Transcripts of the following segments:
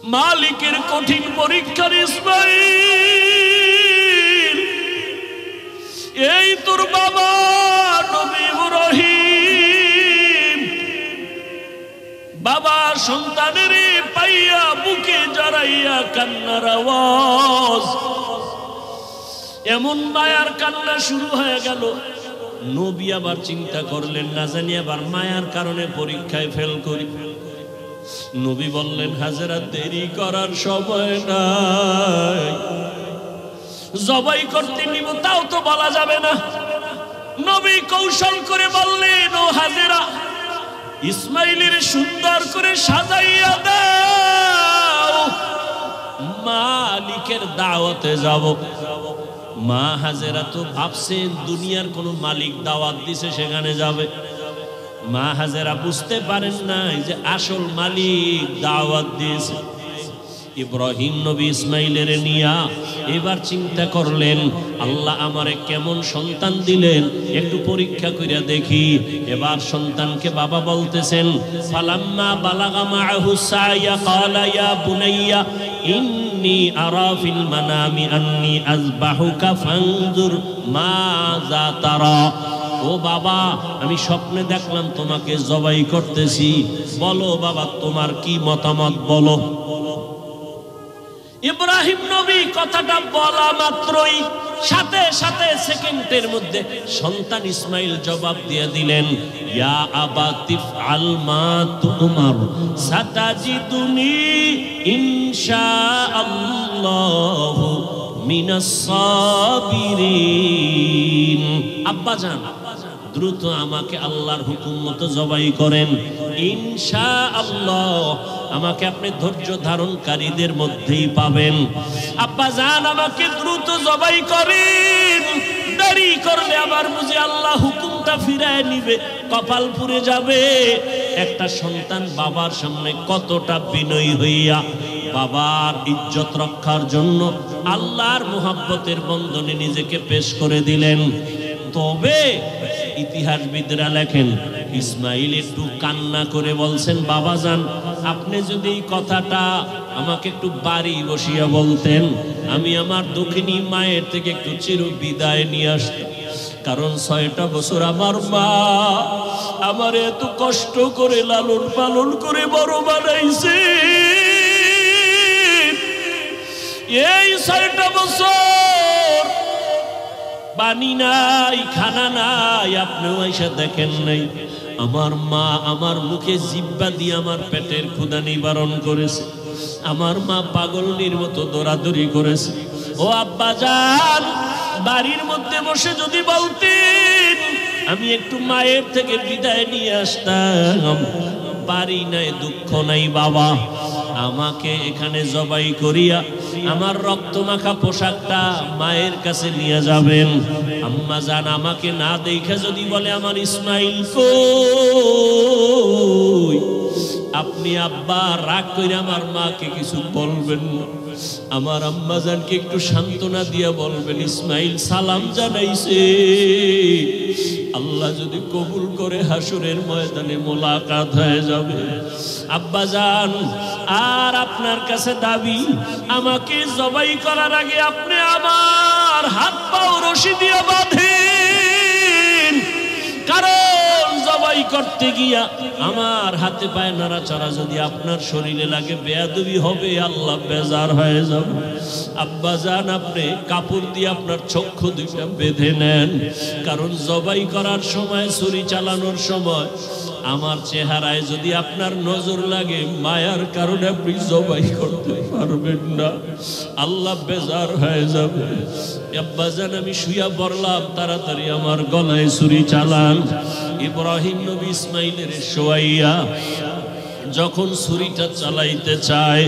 মালিকের কঠিন পরীক্ষার ইসমাঈল, এই তোর বাবা নবী ইব্রাহিম বাবা সন্তানের পাইয়া বুকে জড়াইয়া কান্নার আওয়াজ, এমন মায়ার কান্না শুরু হয়ে গেল। নবী আবার চিন্তা করলেন, না জানি আবার মায়ার কারণে পরীক্ষায় ফেল করি। নবী বললেন, হাজেরা দেরি করার সময় নাই, জবাই করতে নিব তাও তো বলা যাবে না। নবী কৌশল করে বললেন, ও হাজেরা, ইসমাইলের সুন্দর করে সাজাইয়া দাও, মালিকের দাওয়াতে যাব। মা হাজেরা তো ভাবছেন দুনিয়ার কোনো মালিক দাওয়াত দিছে সেখানে যাবে। মা হাজেরা বুঝতে পারেন নাই যে আসল মালিক দাওয়াত দিয়েছে। ইব্রাহিম নবী ইসমাইলের নিয়া এবার চিন্তা করলেন, আল্লাহ আমারে কেমন সন্তান দিলেন, একটু পরীক্ষা কইরা দেখি। এবার সন্তানকে বাবা বলতেছেন, ফালাম্মা বালাগা মাআহু সায়া ক্বালা ইয়া বুনাইয়া ইন্নী আরা ফিল মানামি আন্নী আযবাহুকা ফানজুর মাযা তারা। ও বাবা, আমি স্বপ্নে দেখলাম তোমাকে জবাই করতেছি, বলো বাবা তোমার কি মতামত বলো। ইব্রাহিম নবী কথাটা বলা মাত্রই সাথে সাথে সেকেন্ডের মধ্যে সন্তান ইসমাইল জবাব দিয়ে দিলেন, ইয়া আবাতিফ আল মা তুমার সাতাজিদুনি ইনশাআল্লাহু মিনাস সাবিরিন। আব্বা জান, দ্রুত আমাকে আল্লাহর হুকুম মতো জবাই করেন, ইনশাআল্লাহ আমাকে আপনি ধৈর্য ধারণকারীদের মধ্যেই পাবেন। আব্বা জান, আমাকে দ্রুত জবাই করেন, দেরি করলে আবার বুঝি আল্লাহ হুকুমটা ফিরায় নিবে, কপাল পুড়ে যাবে। একটা সন্তান বাবার সামনে কতটা বিনয়ী হইয়া বাবার ইজ্জত রক্ষার জন্য আল্লাহর মুহাব্বতের বন্ধনে নিজেকে পেশ করে দিলেন। তবে ইতিহাসবিদরা লেখেন, ইসমাইল একটু কান্না করে বলছেন, বাবা জান, আপনি যদি এই কথাটা আমাকে একটু বাড়ি বসিয়া বলতেন, আমি আমার দক্ষিণী মায়ের থেকে একটু চির বিদায় নিয়ে আসতাম। কারণ ৬টা বছর আমার মা আমার এত কষ্ট করে লালন পালন করে বড় বানাইছে। এই ৬টা বছর পানি নাই, খানা নাই, আপনিও এসে দেখেন নাই। আমার মা আমার মুখে জিহ্বা দিয়ে আমার পেটের ক্ষুধা নিবারণ করেছে। আমার মা পাগলনির মতো দৌড়াদৌড়ি করেছে। ও আব্বা জান, বাড়ির মধ্যে বসে যদি বলতেন আমি একটু মায়ের থেকে বিদায় নিয়ে আসতাম। বাড়ি নাই, দুঃখ নাই বাবা, আমাকে এখানে জবাই করিয়া আমার রক্তমাখা পোশাকটা মায়ের কাছে নিয়ে যাবেন। আম্মা জান আমাকে না দেখে যদি বলে আমার ইসমাইল কই, আপনি আব্বা রাগ করে আমার মাকে কিছু বলবেন না। আমার আম্মা জানকে একটু সান্ত্বনা দিয়া বলবেন, ইসমাইল সালাম জানাইছে, আল্লাহ যদি কবুল করে হাসরের ময়দানে মোলাকাত হয়ে যাবে। আব্বা জান, আর আপনার কাছে দাবি, আমাকে জবাই করার আগে আপনি আমার হাত পাও রশি দিয়ে বাঁধেন। কারণ জবাই করতে গিয়া আমার হাতে পায়ে নাড়াচাড়া যদি আপনার শরীরে লাগে, বেয়াদবি হবে, আল্লাহ বেজার হয়ে যাবে। আব্বা জান, আপনি কাপড় দিয়ে আপনার চক্ষু দুইটা বেঁধে নেন। কারণ জবাই করার সময়, ছুরি চালানোর সময় আমার চেহারায় যদি আপনার নজর লাগে, মায়ার কারণে আপনি জবাই করতে পারবেন না, আল্লাহ বেজার হয়ে যাবে। আব্বা জান, আমি শুয়া পড়লাম, তাড়াতাড়ি আমার গলায় ছুরি চালান। ইব্রাহিম নবী ইসমাইলের শোয়াইয়া যখন ছুরিটা চালাইতে চায়,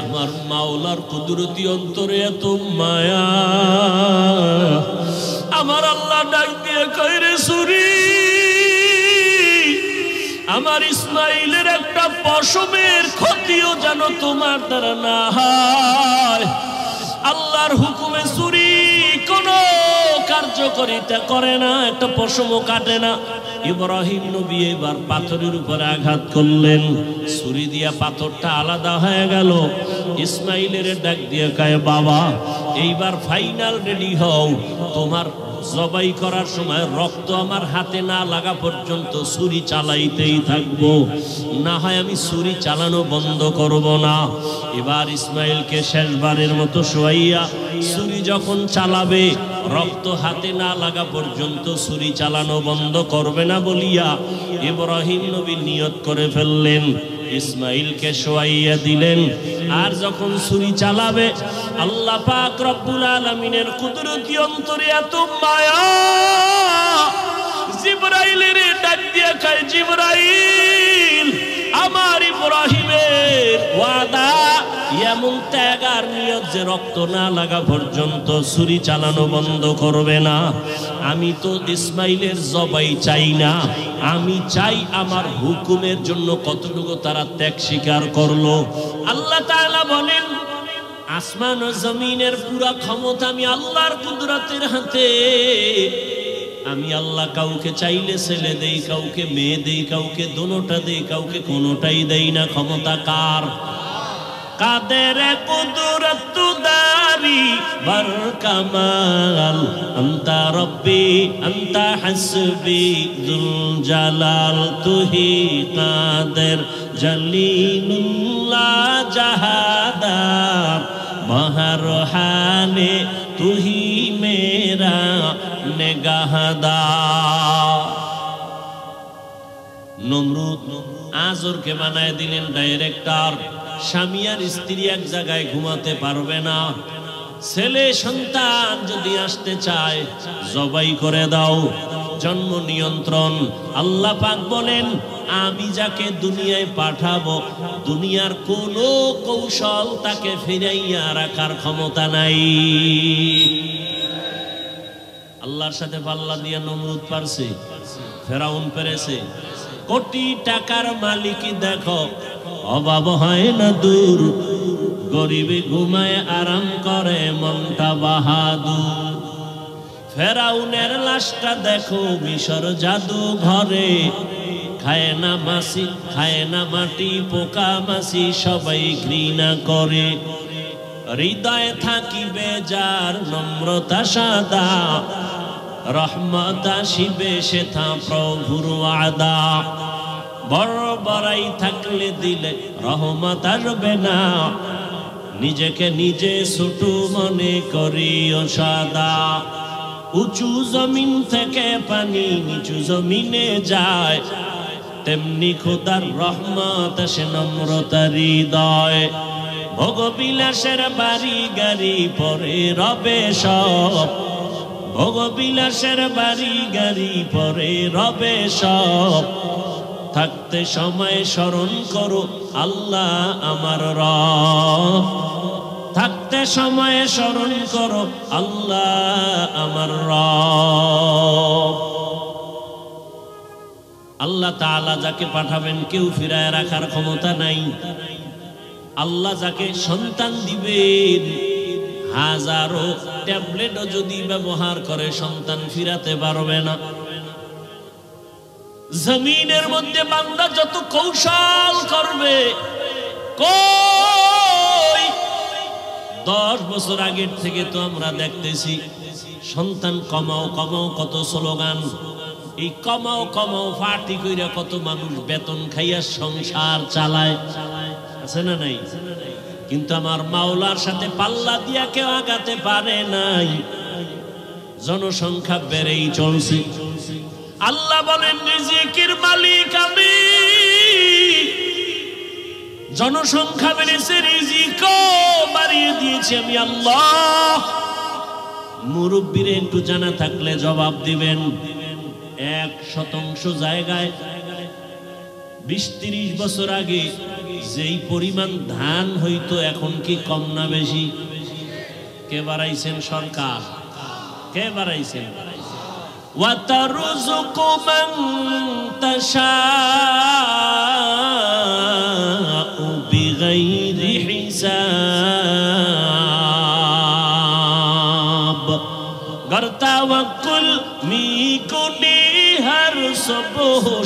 আমার মাওলার কুদরতি অন্তরে এত মায়া, আমার আল্লাহ ডাক দিয়ে কয়, রে ছুরি, আমার ইসমাইলের একটা পশমের ক্ষতিও যেন তোমার দ্বারা না হয়। আল্লাহর হুকুমে ছুরি কোন সহ্য করিতে করে না, একটা পশমও কাটে না। ইব্রাহিম নবী এবার পাথরের উপরে আঘাত করলেন, ছুরি দিয়া পাথরটা আলাদা হয়ে গেল। ইসমাইলের ডাক দিয়ে কয়, বাবা এইবার ফাইনাল রেডি হও, তোমার জবাই করার সময় রক্ত আমার হাতে না লাগা পর্যন্ত ছুরি চালাইতেই থাকবো, না হয় আমি ছুরি চালানো বন্ধ করব না। এবার ইসমাইলকে শেষবারের মতো শোয়াইয়া ছুরি যখন চালাবে, রক্ত হাতে না লাগা পর্যন্ত ছুরি চালানো বন্ধ করবে না বলিয়া ইব্রাহিম নবী নিয়ত করে ফেললেন। ইসমাইলকে শোয়াইয়া দিলেন, আর যখন ছুরি চালাবে, আল্লাহ পাক রব্বুল আলামিনের কুদরতি অন্তরে এত মায়া, জিবরাইলের ডাক দিয়ে কয়, জিবরাইল আমার ইব্রাহিমের ওয়াদা, এমন ত্যাগ আর নিয়ত যে রক্ত না লাগা পর্যন্ত ছুরি চালানো বন্ধ করবে না। আমি তো ইসমাইলের জবাই চাই না, আমি চাই আমার হুকুমের জন্য কতটুকু তারা ত্যাগ স্বীকার করলো। আল্লাহ তাআলা বলেন, আসমান ও জমিনের পুরা ক্ষমতা আমি আল্লাহর কুদরতের হাতে। আমি আল্লাহ কাউকে চাইলে ছেলে দেই, কাউকে মেয়ে দেই, কাউকে দোনোটা দেই, কাউকে কোনোটাই দেই না। ক্ষমতা কার? কাদের কুদরত দারি বার কামাল, আনতা রব্বি আনতা হাসবি যুল জালাল, তুহি কাদের জলিলুল্লাহ জাহাদার, মহারহানে তুহি মেরা নেগাহদার। নমরুদ আজরকে বানায় দিলেন ডাইরেক্টর। স্বামী আর স্ত্রী এক জায়গায় ঘুমাতে পারবে না। ছেলে সন্তান যদি আসতে চায়, জবাই করে দাও, জন্ম নিয়ন্ত্রণ। আল্লাহ পাক বলেন, আমি যাকে দুনিয়ায় পাঠাবো, দুনিয়ার কোনো কৌশল তাকে ফিরাইয়া রাখার ক্ষমতা নাই। আল্লাহর সাথে পাল্লা দিয়ে নমরুদ পারছে, ফেরাউন পেরেছে। কোটি টাকার মালিকই দেখো, অভাব হয় না দূর, গরিবে ঘুমায় আরাম করে মনটা বাহাদুর। ফেরাউনের লাশটা দেখো মিশর জাদু ঘরে, খায় না মাছি, খায় না মাটি, পোকা মাছি সবাই ঘৃণা করে। হৃদয়ে থাকিবে যার নম্রতা সাদা, রহমত আসিবে সেথা প্রভুর ওয়াদা। বড় বড়াই থাকলে দিলে রহমত আসবে না, নিজেকে নিজে ছোট মনে করিও সাদা। উঁচু জমিন থেকে পানি নিচু জমিনে যায়, তেমনি খোদার রহমত আসে নম্রতার হৃদয়। ভোগবিলাসের বাড়ি গাড়ি পরে রবে সব, ভোগবিলাসের বাড়ি গাড়ি পরে রবে সব। থাকতে সময় স্মরণ করো আল্লাহ আমার রব, থাকতে সময় স্মরণ করো আল্লাহ আমার রব। আল্লাহ তাআলা যাকে পাঠাবেন কেউ ফিরায় রাখার ক্ষমতা নাই। আল্লাহ যাকে সন্তান দিবেন, হাজারো ট্যাবলেটও যদি ব্যবহার করে সন্তান ফিরাতে পারবে না। জমিনের মধ্যে বান্দা যত কৌশল করবে, কই 10 বছর আগের থেকে তো আমরা দেখতেছি সন্তান কমাও কমাও কত স্লোগান। এই কমাও কমাও ফাটি কইরা কত মানুষ বেতন খাইয়া সংসার চালায়, আছে না নাই? কিন্তু আমার মাওলার সাথে পাল্লা দিয়া কেউ আগাতে পারে নাই। জনসংখ্যা বেড়েই চলছে। আল্লাহ বলেন, রিজিকের মালিক আমি। জনসংখ্যা বেড়েছে, রিজিকও বাড়িয়ে দিয়েছি আমি আল্লাহ। মুরব্বীরা একটু জানা থাকলে জবাব দিবেন। 1% জায়গায় 20-30 বছর আগে যেই পরিমাণ ধান হইতো, এখন কি কম না বেশি? কে বাড়াইছেন? সরকার। কে বাড়াইছেন? وَتَرْزُقُ مَن تَشَاءُ بِغَيْرِ حِسَابٍ گر توکل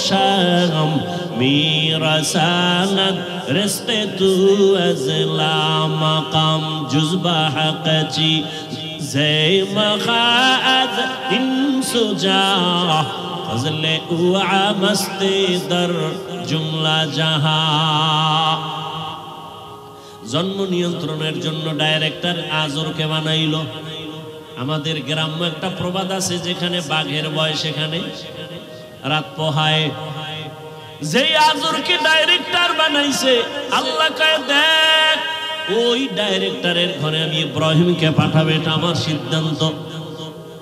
شام میرساند رزق تو از لامقام جزبه حق چی زی مخاعد این سجا فضل او عمست در জুমলা জাহা। জন্ম নিয়ন্ত্রণের জন্য ডাইরেক্টর আজরকে বানাইলো। আমাদের গ্রাম্য একটা প্রবাদ আছে, যেখানে বাঘের ভয় সেখানে রাত পোহায়। যেই আজরকে ডাইরেক্টর বানাইছে, আল্লাহ কয় দেখ ওই ডাইরেক্টরের ঘরে আমি ইব্রাহিমকে পাঠাবে, এটা আমার সিদ্ধান্ত।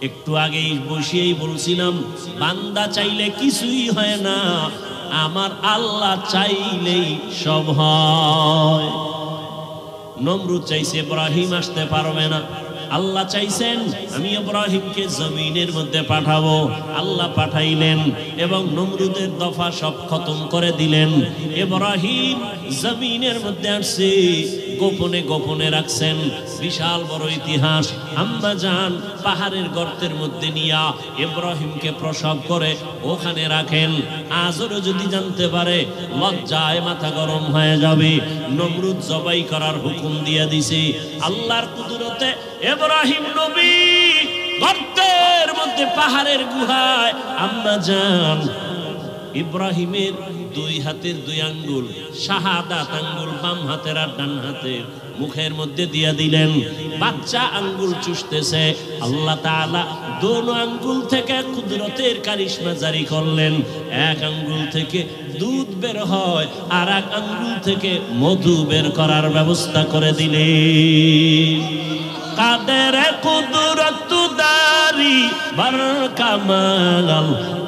একটু আগেই বসিয়েই বলছিলাম, বান্দা চাইলে কিছুই হয় না, আমার আল্লাহ চাইলেই সব হয়। নমরুদ চাইছে ইব্রাহিম আসতে পারবে না, আল্লাহ চাইছেন আমি ইব্রাহিমকে জমিনের মধ্যে পাঠাবো, আল্লাহ পাঠাইলেন এবং নমরুদের দফা সব খতম করে দিলেন। ইব্রাহিম জমিনের মধ্যে আসছে, গোপনে গোপনে রাখছেন। বিশাল বড় ইতিহাস। আম্মা জান পাহাড়ের গর্তের মধ্যে নিয়া ইব্রাহিমকে প্রসব করে ওখানে রাখেন। আজও যদি জানতে পারে লজ্জায় মাথা গরম হয়ে যাবে। নমরুদ জবাই করার হুকুম দিয়ে দিছে। আল্লাহর কুদরতে ইব্রাহিম নবী গর্তের মধ্যে পাহাড়ের গুহায় আম্মা জান ইব্রাহিমের দুই হাতের দুই আঙ্গুল, শাহাদাত আঙ্গুল বাম হাতের আর ডান হাতের মুখের মধ্যে দিয়ে দিলেন। বাচ্চা আঙ্গুল চুষতেছে, আল্লাহ তাআলা দোনো আঙ্গুল থেকে কুদরতের কারিশমা জারি করলেন। এক আঙ্গুল থেকে দুধ বের হয়, আর এক আঙ্গুল থেকে মধু বের করার ব্যবস্থা করে দিলেন। কাদের কুদরত দারি বার কামাল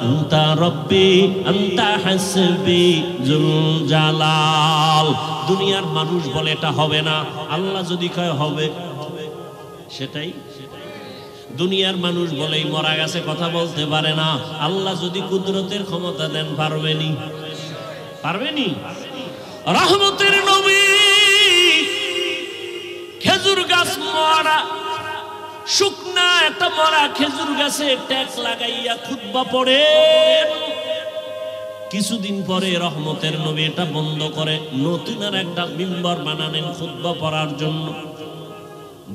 আনতা রব্বি আনতা হাসবি জুল জালাল। দুনিয়ার মানুষ বলে এটা হবে না, আল্লাহ যদি কয় হবে সেটাই। দুনিয়ার মানুষ বলেই মরা গেছে কথা বলতে পারে না, আল্লাহ যদি কুদরতের ক্ষমতা দেন পারবেনি, পারবেনি। রহমতের নবী খেজুর গাছ মরা, শুকনা একটা মরা খেজুর গাছে ট্যাক লাগাইয়া খুতবা পড়ে। কিছুদিন পরে রহমতের নবী এটা বন্ধ করে নতুন আর একটা মিম্বর বানালেন খুতবা পড়ার জন্য।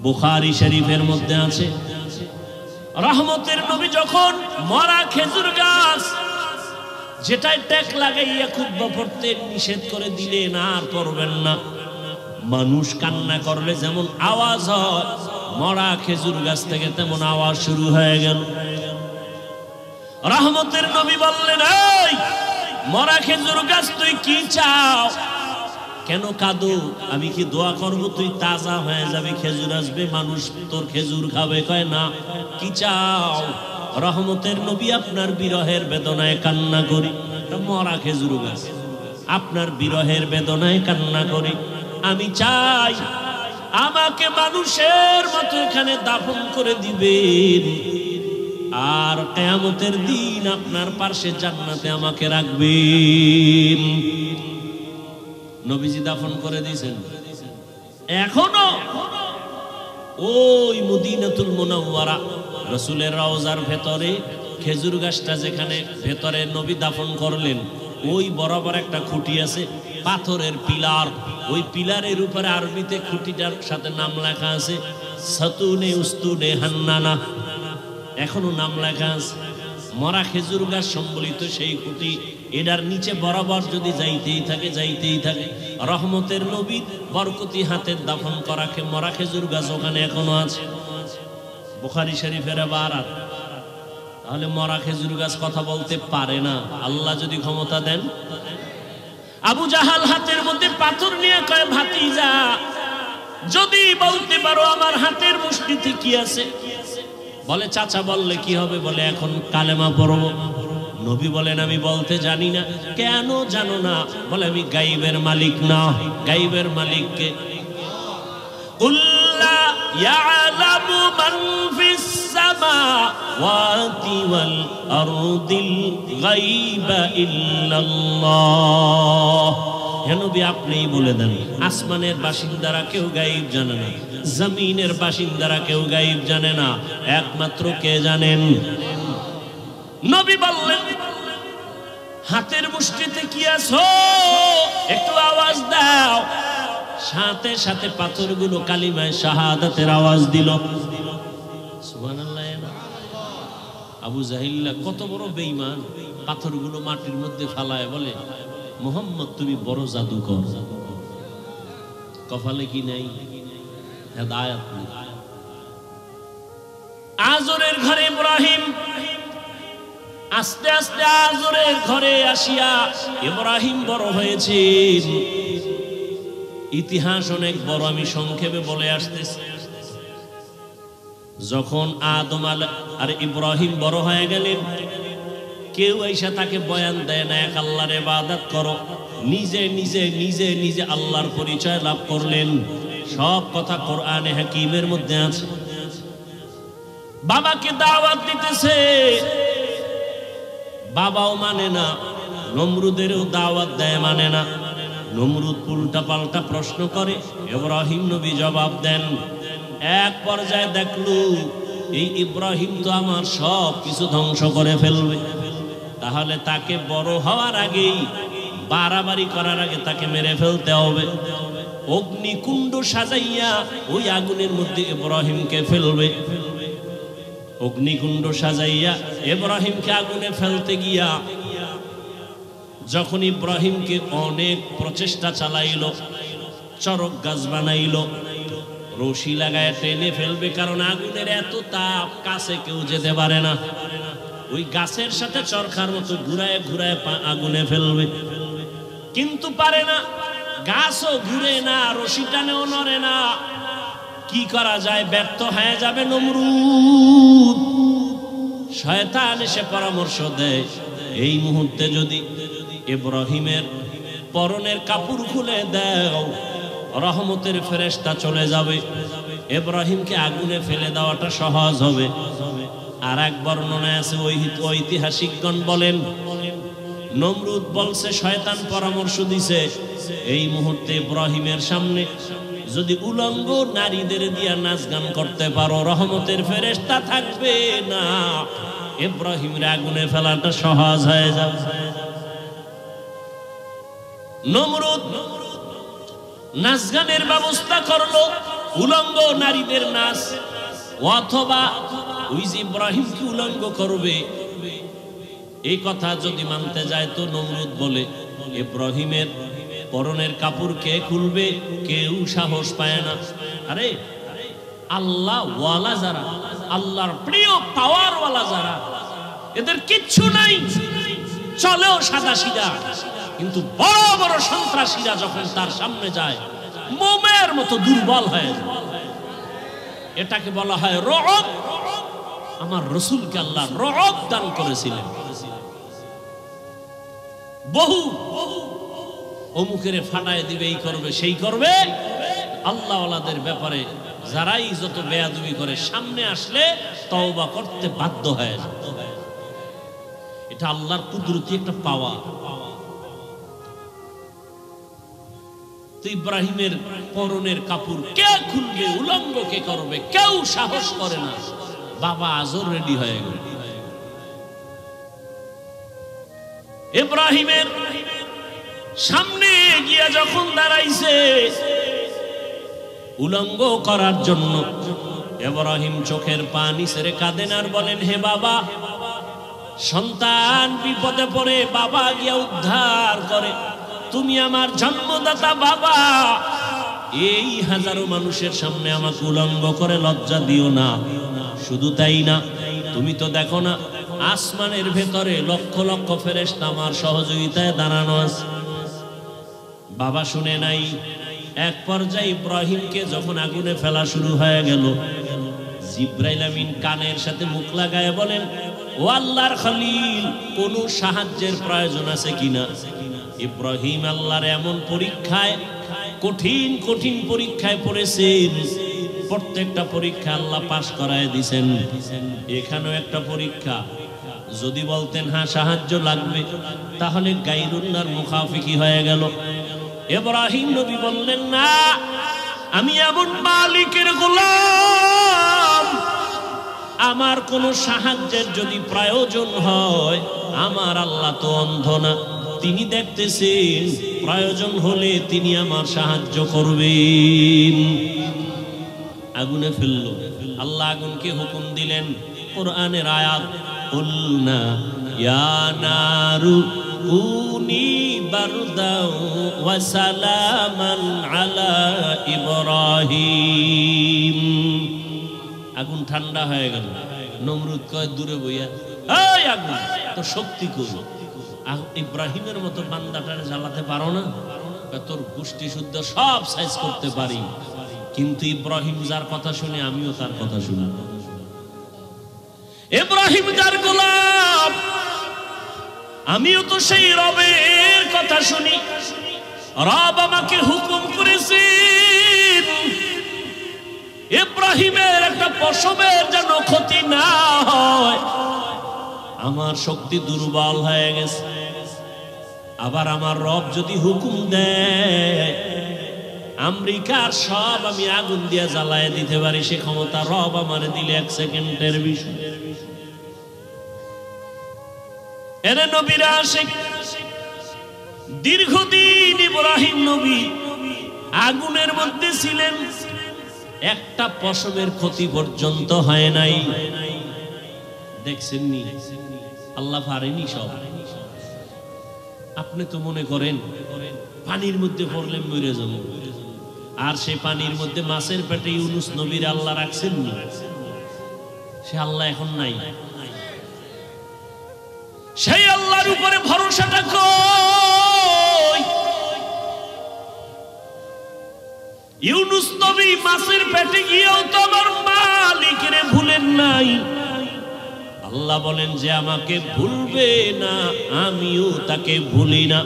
বুখারী শরীফের মধ্যে আছে, রহমতের নবী যখন মরা খেজুর গাছ যেটাই ট্যাক লাগাইয়া খুতবা পড়তে নিষেধ করে দিলেন, আর পড়বেন না। মানুষ কান্না করলে যেমন আওয়াজ হয়, মরা খেজুর গাছ থেকে তেমন আওয়াজ শুরু হয়ে গেল। রহমতের নবী বললেন, এই মরা খেজুর গাছ তুই কি চাও? কেন কাঁদো? আমি কি দোয়া করব তুই তাজা হয়ে যাবি, খেজুর আসবে, মানুষ তোর খেজুর খাবে? কয় না। কি চাও? রহমতের নবী আপনার বিরহের বেদনায় কান্না করি। মরা খেজুর গাছ, আপনার বিরহের বেদনায় কান্না করি। আমি চাই আমাকে মানুষের মতো এখানে দাফন করে দিবেন, আর কিয়ামতের দিন আপনার পাশে জান্নাতে আমাকে রাখবেন। নবীজি দাফন করে দিয়েছেন। এখনো ওই মদিনাতুল মুনাওয়ারা রাসূলের রওজার ভেতরে খেজুর গাছটা যেখানে ভেতরে নবী দাফন করলেন, ওই বরাবর একটা খুঁটি আছে, পাথরের পিলার। ওই পিলারের উপরে আরবিতে খুঁটিটার সাথে নাম লেখা আছে সাতুনে উস্তুনে হান্নানা, এখনো নাম লেখা আছে। মরা খেজুর গাছ সম্বলিত সেই খুঁটি, এটার নিচে বরাবর যদি যাইতেই থাকে যাইতেই থাকে। রহমতের নবী বরকতি হাতের দাফন করা মরা খেজুর গাছ ওখানে এখনো আছে। বুখারী শরীফের বারাত। তাহলে মরা খেজুর গাছ কথা বলতে পারে না, আল্লাহ যদি ক্ষমতা দেন। আবু জাহাল হাতের মধ্যে পাথর নিয়ে কয়, ভাতিজা যদি বলতে পারো আমার হাতের মুষ্টিতে কি আছে? বলে চাচা বললে কি হবে? বলে এখন কালেমা পড়বো। নবী বলেন আমি বলতে জানি না। কেন জানো না? বলে আমি গাইবের মালিক না। গাইবের মালিককে কুল্লা ইয়ালামু মান ফিস সামাওয়াতি ওয়াল আরদিল গায়বা ইল্লাল্লাহ। হে নবী আপনিই বলে দেন, আসমানের বাসিন্দারা কেউ গায়েব জানে না, জমিনের বাসিন্দারা কেউ গায়েব জানে না, একমাত্র কে জানেন? নবী বললেন হাতের মুষ্টিতে কি আছো, একটু আওয়াজ দাও। সাথে সাথে পাথরগুলো কালিমায়ে শাহাদাতের আওয়াজ দিল। সুবহানাল্লাহ। আবু জাহিল্লা কত বড় বেঈমান, পাথরগুলো মাটির মধ্যে ফালায় বলে, মুহাম্মদ তুমি বড় জাদুকর, কপালে কি নাই হেদায়েত নেই। আজরের ঘরে ইব্রাহিম, আস্তে আস্তে আজরের ঘরে আসিয়া ইব্রাহিম বড় হয়েছে। ইতিহাস অনেক বড়, আমি সংক্ষেপে বলে আসতেছি। যখন আদম আর ইব্রাহিম বড় হয়ে গেলেন, কেউ এসে তাকে বয়ান দেয় না এক আল্লাহর ইবাদত করো, নিজে নিজে নিজে নিজে আল্লাহর পরিচয় লাভ করলেন। সব কথা কোরআনে হাকিমের মধ্যে আছে। বাবাকে দাওয়াত দিতেছে, বাবাও মানে না, নমরুদেরও দাওয়াত দেয়, মানে না। নমরুদ উল্টা পাল্টা প্রশ্ন করে, ইব্রাহিম নবী জবাব দেন। এক পর্যায়ে দেখলু এই ইব্রাহিম তো আমার সব কিছু ধ্বংস করে ফেলবে, তাহলে তাকে বড় হওয়ার আগেই, বাড়াবাড়ি করার আগে তাকে মেরে ফেলতে হবে। অগ্নিকুণ্ড সাজাইয়া ওই আগুনের মধ্যে ইব্রাহিমকে ফেলবে। অগ্নিকুণ্ড সাজাইয়া ইব্রাহিমকে আগুনে ফেলতে গিয়া যখন ইব্রাহিমকে অনেক প্রচেষ্টা চালাইল, চরক গাছ বানাইল, রশি লাগায় টেনে ফেলবে, কারণ আগুনের এত তাপ, কাছে কেউ যেতে পারে না। ওই গাছের সাথে চরখার মতো ঘুরায় ঘুরায় আগুনে ফেলবে, কিন্তু পারে না। গাছও ঘুরে না, রশি টানেও নড়ে না। কি করা যায়, ব্যর্থ হয়ে যাবে নমরুদ। শয়তান এসে পরামর্শ দেয়, এই মুহূর্তে যদি ইব্রাহিমের পরনের কাপড় খুলে দাও, রহমতের ফেরেশতা চলে যাবে, ইব্রাহিমকে আগুনে ফেলে দেওয়াটা সহজ হবে। আর এক বর্ণনায় আছে, ঐতিহাসিকগণ বলেন, নমরুদ বলছে শয়তান পরামর্শ দিছে, এই মুহূর্তে ইব্রাহিমের সামনে যদি উলঙ্গ নারীদের দিয়া নাচ গান করতে পারো, রহমতের ফেরেশতা থাকবে না, ইব্রাহিমের আগুনে ফেলাটা সহজ হয়ে যাবে। নমরুদ নাচ গানের ব্যবস্থা করলো, উলঙ্গ নারীদের নাচ, অথবা ওই যে ইব্রাহিমকে উলঙ্গ করবে, এই কথা যদি মানতে যায় তো নমরুদ বলে, ইব্রাহিমের পরনের কাপড় কে খুলবে, কেউ সাহস পায় না। আরে আল্লাহ ওয়ালা যারা, আল্লাহর প্রিয় পাওয়ার ওয়ালা যারা, এদের কিচ্ছু নাই, চলেও সাদা সিধা, কিন্তু বড় বড় সন্ত্রাসীরা যখন তার সামনে যায়, মোমের মতো দুর্বল হয়ে যায়। এটাকে বলা হয় রব। আমার রাসূলকে আল্লাহ রব দান করেছিলেন। বহু অমুকের ফাটায় দিবে, এই করবে সেই করবে, আল্লাহ ওয়ালাদের ব্যাপারে যারাই যত বেয়াদবি করে, সামনে আসলে তওবা করতে বাধ্য হয়। এটা আল্লাহর কুদরতি একটা পাওয়া। তো ইব্রাহিমের পরনের কাপড় কে খুলবে, উলঙ্গ কে করবে, কেউ সাহস করে না। বাবা আজর রেডি হয়ে গেল। ইব্রাহিমের সামনে গিয়া যখন দাঁড়াইছে উলঙ্গ করার জন্য, ইব্রাহিম চোখের পানি ছেড়ে কাঁদেন আর বলেন, হে বাবা, সন্তান বিপদে পড়ে, বাবা গিয়া উদ্ধার করে, তুমি আমার জন্মদাতা বাবা, এই হাজারো মানুষের সামনে আমাকে উলঙ্গ করে লজ্জা দিও না। শুধু তাই না, তুমি তো দেখো না আসমানের ভেতরে লক্ষ লক্ষ ফেরেশতা আমার সহযোগিতায় দাঁড়ানো আছে। বাবা শুনে নাই। এক পর্যায়ে ইব্রাহিমকে যখন আগুনে ফেলা শুরু হয়ে গেল, জিবরাইল আমিন কানের সাথে মুখ লাগায় বলেন, ও আল্লাহর খলিল, কোন সাহায্যের প্রয়োজন আছে কিনা? ইব্রাহিম আল্লাহর এমন পরীক্ষায়, কঠিন কঠিন পরীক্ষায় পড়েছেন, প্রত্যেকটা পরীক্ষা আল্লাহ পাশ করায় দিয়েছেন। এখানেও একটা পরীক্ষা। যদি বলতেন হ্যাঁ সাহায্য লাগবে, তাহলে গায়রুল্লাহর মুখাফিকি হয়ে গেল। ইব্রাহিম নবী বললেন, না, আমি এমন মালিকের গোলাম, আমার কোন সাহায্যের যদি প্রয়োজন হয় আমার আল্লাহ তো অন্ধ না, তিনি দেখতেছেন, প্রয়োজন হলে তিনি আমার সাহায্য করবেন। আগুনে ফেললো, আল্লাহ আগুনকে হুকুম দিলেন, কোরআনের আয়াত, কুলনা ইয়া নারু কুনি বারদাও ওয়া সালামান আলা ইব্রাহিম। আগুন ঠান্ডা হয়ে গেল। নমরুদ কয় দূরে বইয়া, এই আগুন তো শক্তি কই, ইব্রাহিমের মতো বান্দাটারে জ্বালাতে পারো না? তোর গোষ্ঠী শুদ্ধ সব সাইজ করতে পারি, কিন্তু ইব্রাহিম যার কথা শুনে আমিও তার কথা শুনি। ইব্রাহিম যার গোলাম, আমিও তো সেই রবের কথা শুনি। রব আমাকে হুকুম করেছেন ইব্রাহিমের একটা পশমের যেন ক্ষতি না হয়। আমার শক্তি দুর্বল হয়ে গেছে, আবার আমার রব যদি হুকুম দেয় আমেরিকার সব আমি আগুন দিয়ে জ্বালায় দিতে পারি, সে ক্ষমতা রব আমার দিলে 1 সেকেন্ডের বিষয়। এর নবীরা আশিক, দীর্ঘদিন ইব্রাহিম নবী আগুনের মধ্যে ছিলেন, একটা পশমের ক্ষতি পর্যন্ত হয় নাই। দেখছেননি আল্লাহ পারেনি সব। আপনি তো মনে করেন পানির মধ্যে পড়লে মরে যাব, আর সেই পানির মধ্যে মাছের পেটে ইউনুস নবীর আল্লাহ রাখছেন না, সে আল্লাহ এখন নাই। সেই আল্লাহর উপরে ভরসাটা কই? ইউনুস নবী মাছের পেটে গিয়েও তো আমার মালিকরে ভুলেন নাই। আল্লাহ বলেন যে আমাকে ভুলবে না, আমিও তাকে ভুলি না।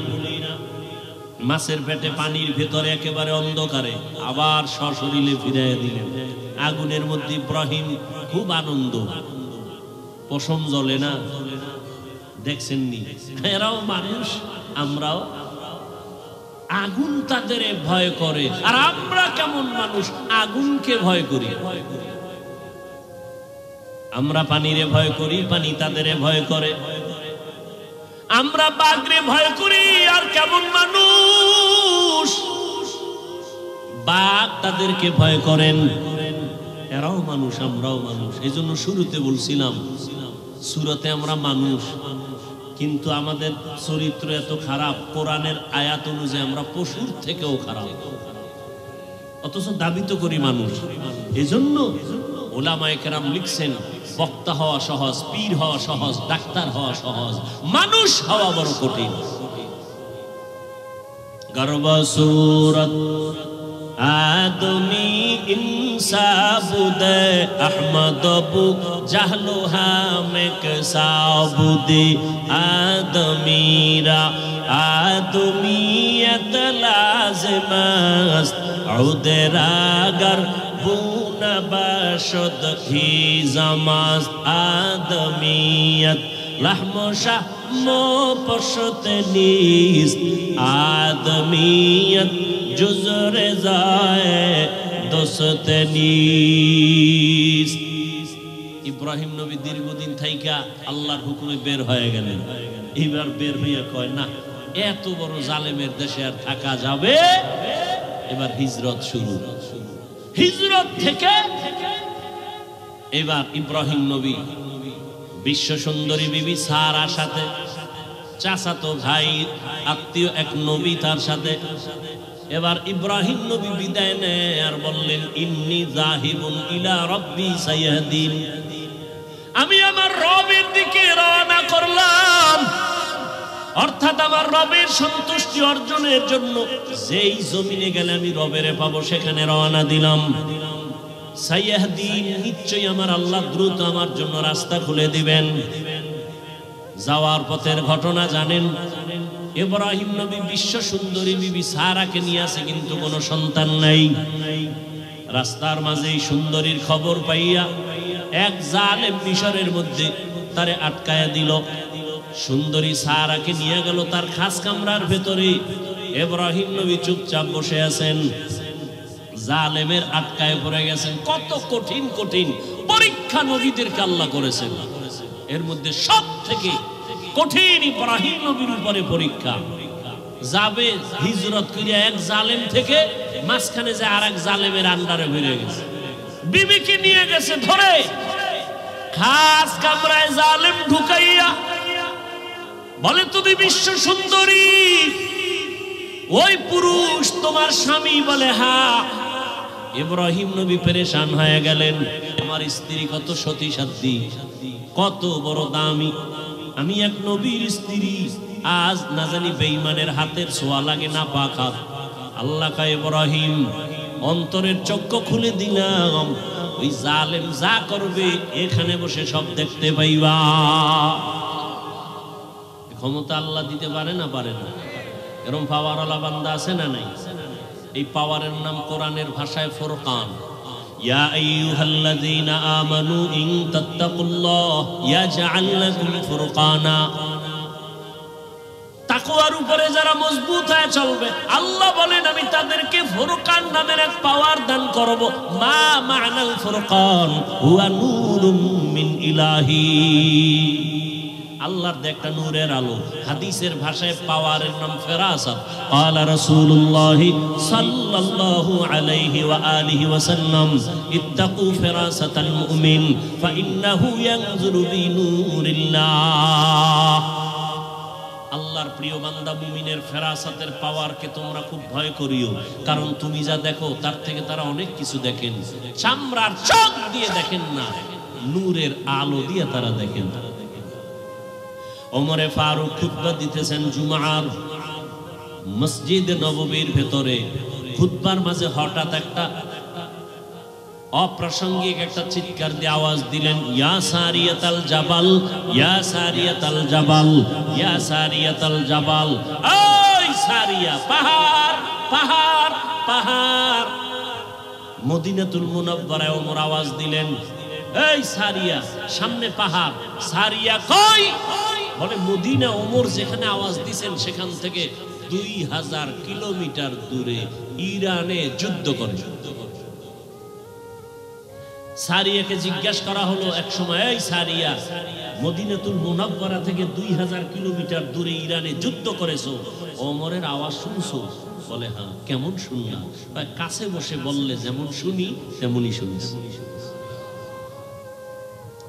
মাছের পেটে পানির ভেতরে একেবারে অন্ধকারে আবার সশরীরে ফিরাইয়া দিলেন। আগুনের মধ্যে ইব্রাহিম খুব আনন্দ, পশম জ্বলে না। দেখছেননি এরাও মানুষ, আমরাও। আগুন তাদের ভয় করে, আর আমরা কেমন মানুষ আগুনকে ভয় করি। আমরা পানিরে ভয় করি, পানি তাদের ভয় করে। আমরা বাঘরে ভয় করি, আর কেমন মানুষ বাঘ তাদেরকে ভয় করেন। এরাও মানুষ, আমরাও মানুষ। এই জন্য শুরুতে বলছিলাম সূরাতে আমরা মানুষ, কিন্তু আমাদের চরিত্র এত খারাপ, কোরআনের আয়াত অনুযায়ী আমরা পশুর থেকেও খারাপ, অথচ দাবি তো করি মানুষ। এজন্য ওলামায়ে কেরাম লিখছেন, বক্তা হওয়া সহজ, পীর হওয়া সহজ, ডাক্তার হওয়া সহজ, মানুষ হওয়া বড় কঠিন। গর্ব সুরত আদমি ইনসাবুদে আহমদ বু জাহলু হামেক সাবুদে আদমিরা আদমিয়ত লাজমাস্ত উদরাগর বুনা বাশদ হি জামাস আদমিয়ত লাহমো শাহমো পশত নিস আদমিয়ত জুজরে যায় দোস্ত নিস। ইব্রাহিম নবী দীর্ঘদিন থাইকা আল্লাহর হুকুমে বের হয়ে গেলেন। এবার বের হইয়া কয় না, এত বড় জালেমের দেশে আর থাকা যাবে, এবার হিজরত শুরু। হিজরত থেকে এবার ইব্রাহিম নবী বিশ্ব সুন্দরী বিবি সারার সাথে, চাচাতো ভাই আত্মীয় এক নবী তার সাথে, এবার ইব্রাহিম নবী বিদায় নেয় আর বললেন, ইন্নী যাহিবুন ইলা রাব্বি সায়াহদিন, আমি আমার রবের দিকে রওনা করলাম। অর্থাৎ আমার রবের সন্তুষ্টি অর্জনের জন্য যেই জমিনে গেলে আমি রবের পাবো সেখানে রওনা দিলাম। সায়াহদিন, নিশ্চয়ই আমার আল্লাহ দ্রুত আমার জন্য রাস্তা খুলে দিবেন। যাওয়ার পথের ঘটনা জানেন, ইব্রাহিম নবী বিশ্ব সুন্দরী বিবি সারাকে নিয়ে আসে, কিন্তু কোনো সন্তান নাই। রাস্তার মাঝে সুন্দরীর খবর পাইয়া এক জালেম মিশরের মধ্যে তারে আটকায়া দিল। সুন্দরী সারাকে নিয়ে গেল তার খাস কামরার ভেতরে। ইব্রাহিম নবী চুপচাপ বসে আছেন, জালেমের আটকায় পড়ে গেছেন। কত কঠিন কঠিন পরীক্ষা নবীদেরকে আল্লাহ করেছেন। এর মধ্যে সব থেকে কঠিন ইব্রাহিম নবীর উপরে পরীক্ষা। যাবে হিজরত করিয়া এক জালেম থেকে মাঝখানে যে আরেক জালেমের আন্ডারে বেরিয়ে গেছে, বিবিকে নিয়ে গেছে ধরে খাস কামরায় জালেম ঢুকাইয়া বলে তুমি বিশ্ব সুন্দরী, ওই পুরুষ তোমার স্বামী? বলে হ্যাঁ। ইব্রাহিম নবী পেরেশান হয়ে গেলেন, আমার স্ত্রী কত সতী সাধ্বী, কত বড় দামি, আমি এক নবীর স্ত্রী, আজ না জানি বেঈমানের হাতের ছোঁয়া লাগে না পাক হাত। আল্লাহ কয় ইব্রাহিম অন্তরের চক্ষু খুলে দিলাম, ওই জালেম যা করবে এখানে বসে সব দেখতে পাইবা। ক্ষমতা আল্লাহ দিতে পারে না? পারে না। এরকম পাওয়ারওয়ালা বান্দা আছে না নাই? এই পাওয়ারের নাম কোরআনের ভাষায় ফুরকান। ইয়া আইয়ুহাল্লাযীনা আমানু ইন তাত্তাকুল্লাহ ইয়াজআল লাকুম ফুরকানা। তাকওয়ার উপরে যারা মজবুত হয়ে চলবে, আল্লাহ বলেন আমি তাদেরকে ফুরকান নামের এক পাওয়ার দান করব। মা মা'নাল ফুরকান হুয়া নূরুম মিন ইলাহি। আল্লাহর একটা নূরের আলো। হাদিসের ভাষায় পাওয়ারের নাম ফেরাসাত। ক্বালা রাসূলুল্লাহ সাল্লাল্লাহু আলাইহি ওয়া আলিহি ওয়াসাল্লাম ইত্তাকু ফিরাসাতাল মুমিন ফাইন্নাহু ইয়ানজুরু বিনূরিল্লাহ। আল্লাহর প্রিয় বান্দা মুমিনের ফেরাসাতের পাওয়ারকে তোমরা খুব ভয় করিও, কারণ তুমি যা দেখো তার থেকে তারা অনেক কিছু দেখেন। চামড়ার চোখ দিয়ে দেখেন না, নূরের আলো দিয়ে তারা দেখেন। ওমরে ফারুক খুতবা দিতেছেন জুমার মসজিদে নববীর ভেতরে। খুতবার মাঝে হঠাৎ একটা অপ্রাসঙ্গিক একটা চিৎকার দিয়ে আওয়াজ দিলেন, ইয়া সারিয়াতাল জাবাল, ইয়া সারিয়াতাল জাবাল, ইয়া সারিয়াতাল জাবাল। ওই সারিয়া, পাহাড় পাহাড় পাহাড়। মদিনাতুল মুনাওয়ারায় ওমর আওয়াজ দিলেন, এই সারিয়া, সামনে পাহাড়। সারিয়া কই? বলে মদিনা। ওমর যেখানে আওয়াজ দিয়েছেন সেখান থেকে 2000 কিলোমিটার দূরে ইরানে যুদ্ধ করে। সারিয়াকে জিজ্ঞাসা করা হলো এক সময়, এই সারিয়া, মদিনাতুল মুনাওয়ারা থেকে 2000 কিলোমিটার দূরে ইরানে যুদ্ধ করেছো, ওমরের আওয়াজ শুনছো? বলে হ্যাঁ। কেমন শুনলাম? কাছে বসে বললে যেমন শুনি তেমনই শুনি।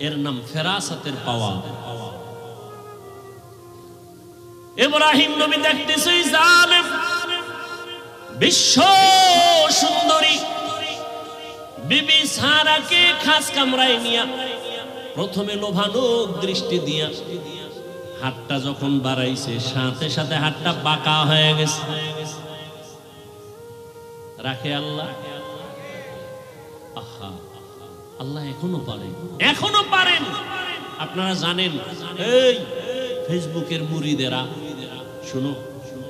এর নাম ফেরাসাতের পাওয়া। ইব্রাহিম নবী দেখতেছে জালেম বিশ্ব সুন্দরী বিবি সারাকে খাস কামরায় নিয়া প্রথমে লোভানোক দৃষ্টি দিয়া হাতটা যখন বাড়াইছে, সাথে সাথে হাতটা বাঁকা হয়ে গেছে। রাখে আল্লাহ? আহা, আল্লাহ এখনো পারেন, এখনো পারেন। আপনারা জানেন, এই ফেসবুকের মুরিদেরা, শুনো,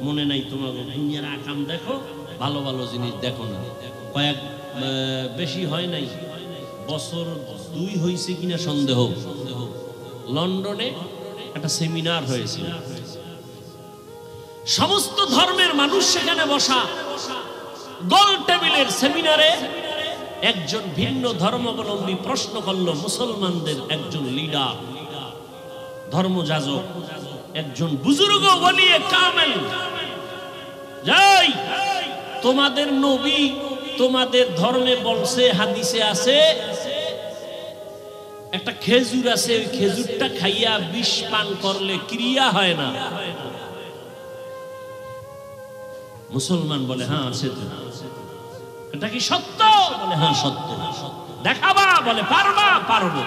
মনে নাই তোমার দুনিয়ার আকাম দেখো, ভালো ভালো জিনিস দেখো না। কয়েক বেশি হয় নাই, বছর 2 হয়েছে কিনা সন্দেহ, লন্ডনে একটা সেমিনার হয়েছিল। সমস্ত ধর্মের মানুষ সেখানে বসা, গোল টেবিলের সেমিনারে একজন ভিন্ন ধর্মাবলম্বী প্রশ্ন করল মুসলমানদের একজন লিডার, ধর্মযাজক, একজন বুজুর্গ ওলিয়ে কামেল, যাই তোমাদের নবী তোমাদের ধর্মে বলছে, হাদিসে আছে, একটা খেজুর আছে, ওই খেজুরটা খাইয়া বিষ পান করলে ক্রিয়া হয় না। মুসলমান বলে হ্যাঁ আছে তো। এটা কি সত্য? বলে হ্যাঁ সত্য। দেখাবা? বলে পারবা? পারবো।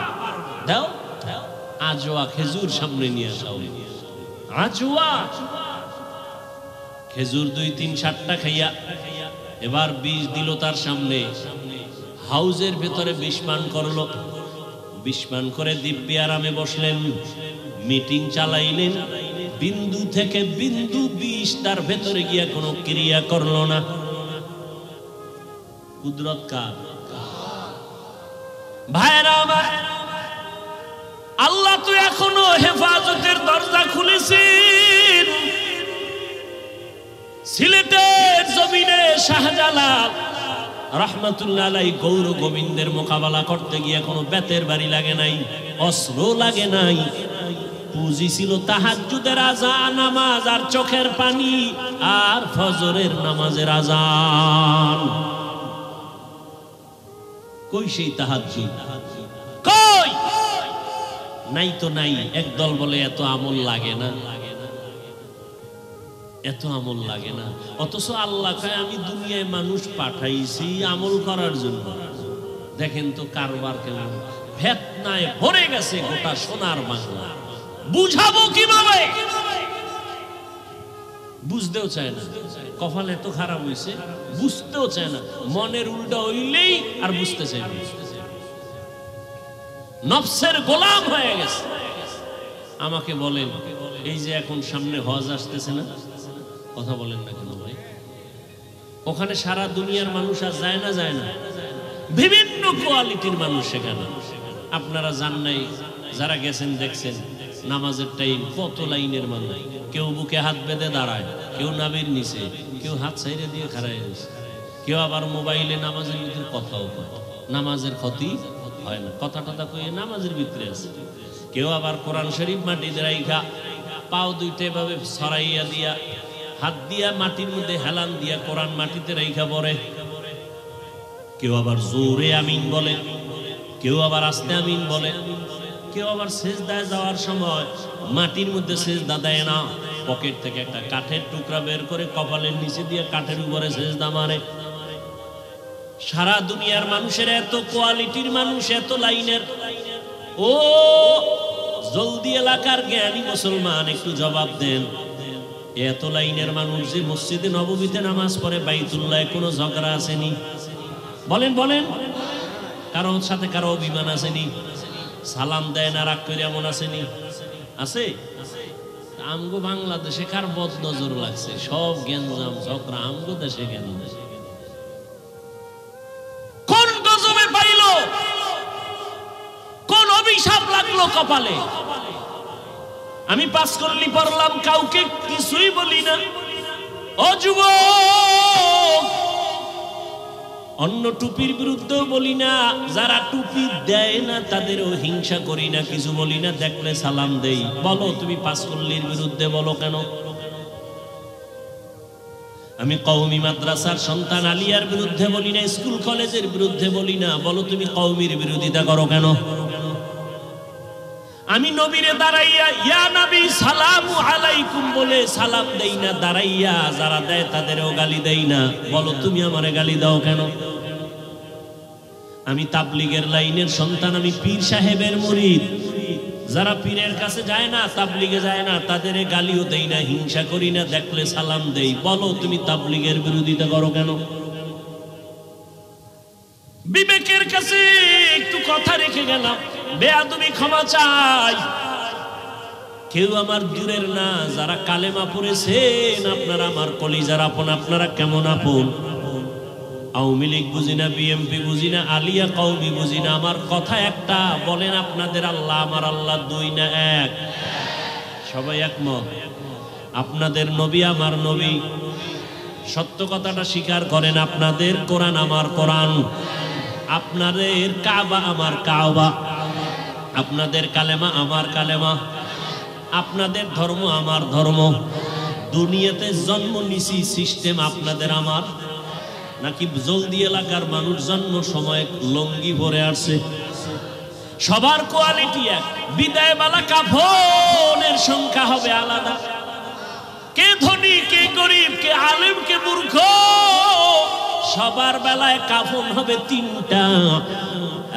দাও। আজোয়া খেজুর সামনে নিয়ে আসাও। আজোয়া খেজুর 2-3-7টা খাইয়া এবার বিষ দিল তার সামনে। হাউজের ভেতরে বিষ পান করলো। বিষ পান করে দিব্যি আরামে বসলেন, মিটিং চালাইলেন। বিন্দু থেকে বিন্দু বিষ তার ভেতরে গিয়া কোনো ক্রিয়া করলো না। কুদরত কার? ভাইরা আমার, আল্লাহ তো এখনো হেফাজতের দরজা খুলেছেন। সিলেটের জমিনে শাহজালাল রহমাতুল্লাহ আলাইহি গৌর গোবিন্দের মোকাবেলা করতে গিয়ে কোনো বেতের বাড়ি লাগে নাই, অস্ত্র লাগে নাই, বুঝিছিল তাহাজ্জুদের আযান নামাজ আর চোখের পানি আর ফজরের নামাজের আযান। কই সেই তাহাজ্জুদ? কই? নাই তো নাই। একদল বলে এত আমল লাগে না, এত আমল লাগে না। অথচ আল্লাহ কয় আমি দুনিয়ায় মানুষ পাঠাইছি আমল করার জন্য। দেখেন তো কারবার কেমন, ফিতনায় ভরে গেছে গোটা সোনার বাংলা। বুঝাবো কিভাবে? বুঝতেও চায় না। কপাল এত খারাপ হয়েছে, বুঝতেও চায় না। মনের উল্টা হইলেই আর বুঝতে চায় না। নফসের গোলাম হয়ে গেছে। আমাকে বলেন, এই যে এখন সামনে হজ আসতেছে না, কথা বলেন না কেন ভাই? ওখানে সারা দুনিয়ার মানুষ আর যায় না? যায় না? বিভিন্ন কোয়ালিটির মানুষ সেখানে। আপনারা জান নাই, যারা গেছেন দেখছেন নামাজের টাইম কত লাইনের মানুষ। কেউ বুকে হাত বেঁধে দাঁড়ায়, কেউ নাবির নিচে, কেউ হাত সাইডে দিয়ে খাড়ায় রয়েছে, কেউ আবার মোবাইলে নামাজের ভিতরে কথাও কয়। নামাজের ক্ষতি হয় না, কথা টথা কয়ে নামাজের ভিতরে আছে। কেউ আবার কোরআন শরীফ মাটিতে রাইখা পাও দুইটা এভাবে ছড়াইয়া দিয়া হাত দিয়া মাটির মধ্যে হেলান দিয়া কোরআন মাটিতে রাইখা পড়ে। কেউ আবার জোরে আমিন বলে, কেউ আবার আস্তে আমিন বলে, কেউ আবার সেজদায় যাওয়ার সময় মাটির মধ্যে সেজদা দেয় না, পকেট থেকে একটা কাঠের টুকরা বের করে কপালের নিচে দিয়ে কাঠের উপরে সেজদা মারে। সারা দুনিয়ার মানুষের এত কোয়ালিটির মানুষ, এত লাইনের। ও জলদি এলাকার জ্ঞানী মুসলমান একটু জবাব দেন, এত লাইনের মানুষ যে মসজিদে নববীতে নামাজ পড়ে, বাইতুল্লাহ কোনো ঝগড়া আসেনি? বলেন বলেন, কারোর সাথে কারো অভিমান আসেনি? সালাম দেয় না, রাগ করে এমন আসেনি? আছে? আমগো বাংলাদেশে কার বদ নজর লাগছে? সব গেঞ্জাম ঝগড়া আমগো দেশে কেন? কোন গজবে পাইলো? কোন অভিশাপ লাগলো কপালে? আমি পাস করলি পড়লাম, কাউকে কিছুই বলি না। ও যুবক, অন্য টুপির বিরুদ্ধেও বলি না, যারা টুপি দেয় না তাদেরও হিংসা করি না, কিছু বলি না, দেখলে সালাম দেই। বলো তুমি পাস করলির বিরুদ্ধে বলো কেন? আমি কওমি মাদ্রাসার সন্তান আলিয়ার বিরুদ্ধে বলি না, স্কুল কলেজের বিরুদ্ধে বলি না, বলো তুমি কওমির বিরোধিতা করো কেন? আমি নবীরে দাঁড়াইয়া ইয়া নবী সালামু আলাইকুম বলে সালাম দেই না, দাঁড়াইয়া যারা দেয় তাদেরও গালি দেই না, বলো তুমি আমারে গালি দাও কেন? আমি তাবলীগের লাইনের সন্তান, আমি পীর সাহেবের মুরিদ। যারা পীরের কাছে যায় না, তাবলীগে যায় না, তাদের গালিও দেই না, হিংসা করি না, দেখলে সালাম দেই। বলো তুমি তাবলীগের বিরোধিতা করো কেন? বিবেকের কাছে একটু কথা রেখে গেলাম, বেয়াদবি ক্ষমা চাই। কেউ আমার দূরের না, যারা কালেমা পড়েছেন আপনারা আমার কলিজার আপন। আপনারা কেমন আপন? আওয়ামী লীগ বুঝি না, বিএমপি বুঝি না, আলিয়া কওমি বুঝি না, আমার কথা একটা। বলেন আপনাদের আল্লাহ আমার আল্লাহ দুই না এক? সবাই একমত? আপনাদের নবী আমার নবী, সত্য কথাটা স্বীকার করেন। আপনাদের কোরআন আমার কোরআন, আপনাদের কাবা আমার কাবা, আপনাদের কালেমা আমার কালেমা, আপনাদের ধর্ম আমার ধর্ম। দুনিয়াতে জন্ম নিছি সিস্টেম আপনাদের আমার, নাকি জলদি এলাকার মানুষ জন্ম সময় লঙ্গি ভরে আসছে? সবার কোয়ালিটি এক। বিদায় বেলা কাফনের সংখ্যা হবে আলাদা। কে ধনী, কে গরিব, কে আলেম, কে মূর্খ, সবার বেলায় কাফন হবে তিনটা।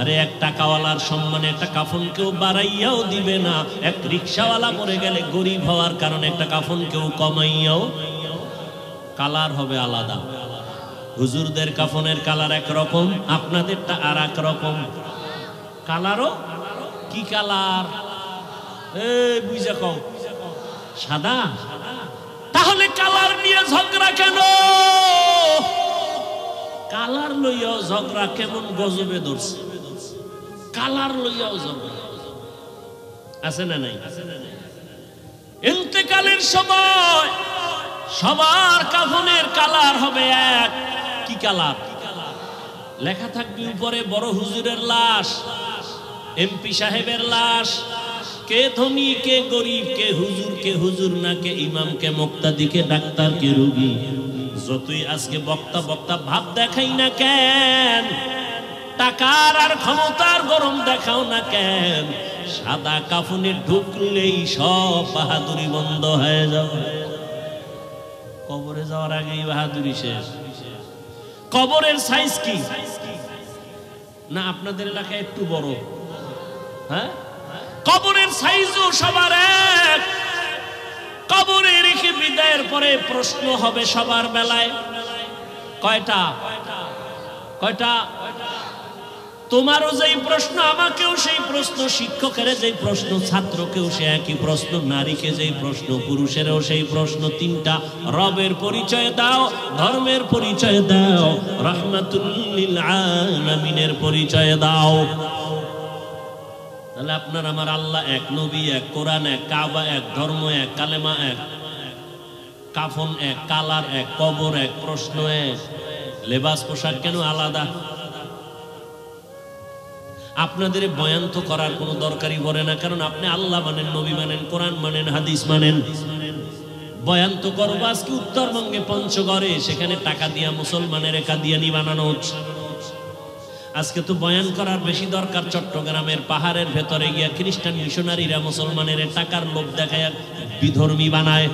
আরে এক টাকাওয়ালার সম্মানে একটা কাফন কেউ বাড়াইয়াও দিবে না। এক রিক্সাওয়ালা মরে গেলে গরিব হওয়ার কারণে একটা কাফন কেউ কমাইয়াও, কালার হবে আলাদা। হুজুরদের কাফনের কালার একরকম, আপনাদেরটা আর এক রকম। কালারও কি কালার? এই বুঝা কও, সাদা। তাহলে কালার নিয়ে ঝগড়া কেন? কালার লইয়াও ঝগড়া কেমন গজবে ধরছে? কালার লইয়াও ঝগড়া আছে না নাই? ইন্তেকালের সময় সবার কাফনের কালার হবে এক। কি কালার? লেখা থাকবে উপরে বড় হুজুরের লাশ, এমপি সাহেবের লাশ, কে ধনী কে গরিব, কে হুজুর না, কে ইমাম কে মুক্তাদি, কে ডাক্তার কে রোগী। যতই আজকে বক্তা বক্তা ভাব দেখাই না কেন, টাকার আর ক্ষমতার গরম দেখাও না কেন, সাদা কাফনে ঢুকলেই সব বাহাদুরি বন্ধ হয়ে যাবে। কবরে যাওয়ার আগেই বাহাদুরি শেষ। কবরের সাইজ কি না আপনাদের এলাকায় একটু বড়? হ্যাঁ, কবরের সাইজও সবার এক। কবরে রেখে বিদায়ের পরে প্রশ্ন হবে সবার বেলায়। কয়টা? তোমারও যেই প্রশ্ন, আমাকেও সেই প্রশ্ন, শিক্ষকের যেই প্রশ্ন, ছাত্রকেও সে একই প্রশ্ন, নারীকে যেই প্রশ্ন, পুরুষেরও সেই প্রশ্ন। তিনটা, রবের পরিচয় দাও, ধর্মের পরিচয় দাও, রাহমাতুল লিল আলামিনের পরিচয় দাও। তাহলে আপনার আমার আল্লাহ এক, নবী এক, কোরআন এক, কাবা এক, ধর্ম এক, কালেমা এক, কাফন এক, কালার এক, কবর এক, প্রশ্ন এক, লেবাস পোশাক কেন আলাদা? আপনাদের বয়ান তো করার কোনো দরকারই পড়ে না, কারণ আপনি আল্লাহ মানেন, নবী মানেন, কোরআন মানেন, হাদিস মানেন। বয়ান তো করবো আজকে উত্তরবঙ্গে পঞ্চগড়ে, সেখানে টাকা দিয়া মুসলমানের কাদিয়ানি বানানো হচ্ছে। আজকে তো বয়ান করার বেশি দরকার চট্টগ্রামের পাহাড়ের ভেতরে গিয়া খ্রিস্টান মিশনারিরা মুসলমানের টাকার লোভ দেখায় বিধর্মী বানায়।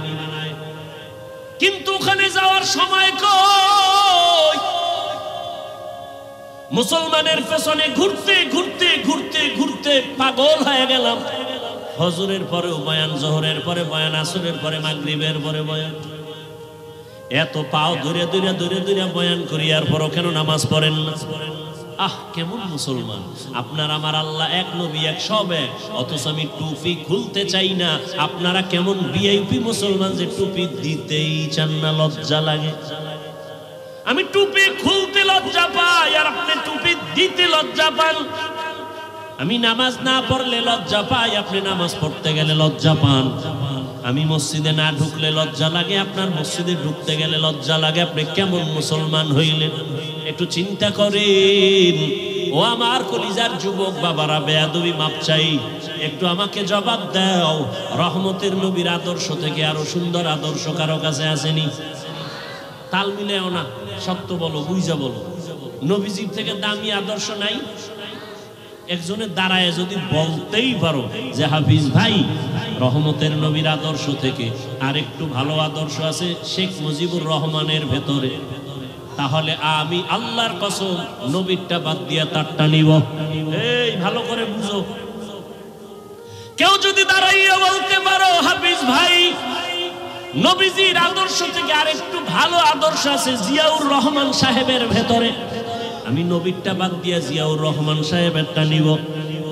কিন্তু ওখানে যাওয়ার সময় কই? মুসলমানের পেছনে ঘুরতে ঘুরতে ঘুরতে ঘুরতে পাগল হয়ে গেলাম। ফজরের পরেও বয়ান, জোহরের পরে বয়ান, আসরের পরে মাগরিবের পরে বয়ান। এত পাও ধরে ধরে ধরে ধরে বয়ান করি, আর পরও কেন নামাজ পড়েন না? আহ, কেমন মুসলমান! আপনার আমার আল্লাহ এক, নবী এক, সব এক, অথচ আমি টুপি খুলতে চাই না। আপনারা কেমন ভিআইপি মুসলমান যে টুপি দিতেই চান না, লজ্জা লাগে। আমি টুপি খুলতে লজ্জা পাই, আর আপনি টুপি দিতে লজ্জা পান। আমি নামাজ না পড়লে লজ্জা পাই, আপনি নামাজ পড়তে গেলে লজ্জা পান। আমি মসজিদে না ঢুকলে লজ্জা লাগে, আপনার মসজিদে ঢুকতে গেলে লজ্জা লাগে। আপনি কেমন মুসলমান হইলেন? একটু চিন্তা করেন। ও আমার কলিজার যুবক বাবারা, বেয়াদবি মাপ চাই, একটু আমাকে জবাব দাও। রহমতের নবীর আদর্শ থেকে আরো সুন্দর আদর্শ কারো কাছে আসেনি? তাল মিলেও না, সত্য বলো, বুঝা বলো। নবীজির থেকে দামি আদর্শ নাই? একজনের দাঁড়ায় যদি বলতেই পারো যে হাফিজ ভাই, রহমতের নবীর আদর্শ থেকে আর একটু ভালো আদর্শ আছে শেখ মুজিবুর রহমানের ভেতরে, তাহলে আমি আল্লাহর কসম নবীরটা বাদ দিয়া তারটা নিব। এই ভালো করে বুঝো। কেউ যদি দাঁড়াইয়া বলতে পারো হাফিজ ভাই, নবীজির আদর্শ থেকে আর একটু ভালো আদর্শ আছে জিয়াউর রহমান সাহেবের ভেতরে, আমি নবীরটা বাদ দিয়া জিয়াউর রহমান সাহেবেরটা নিব,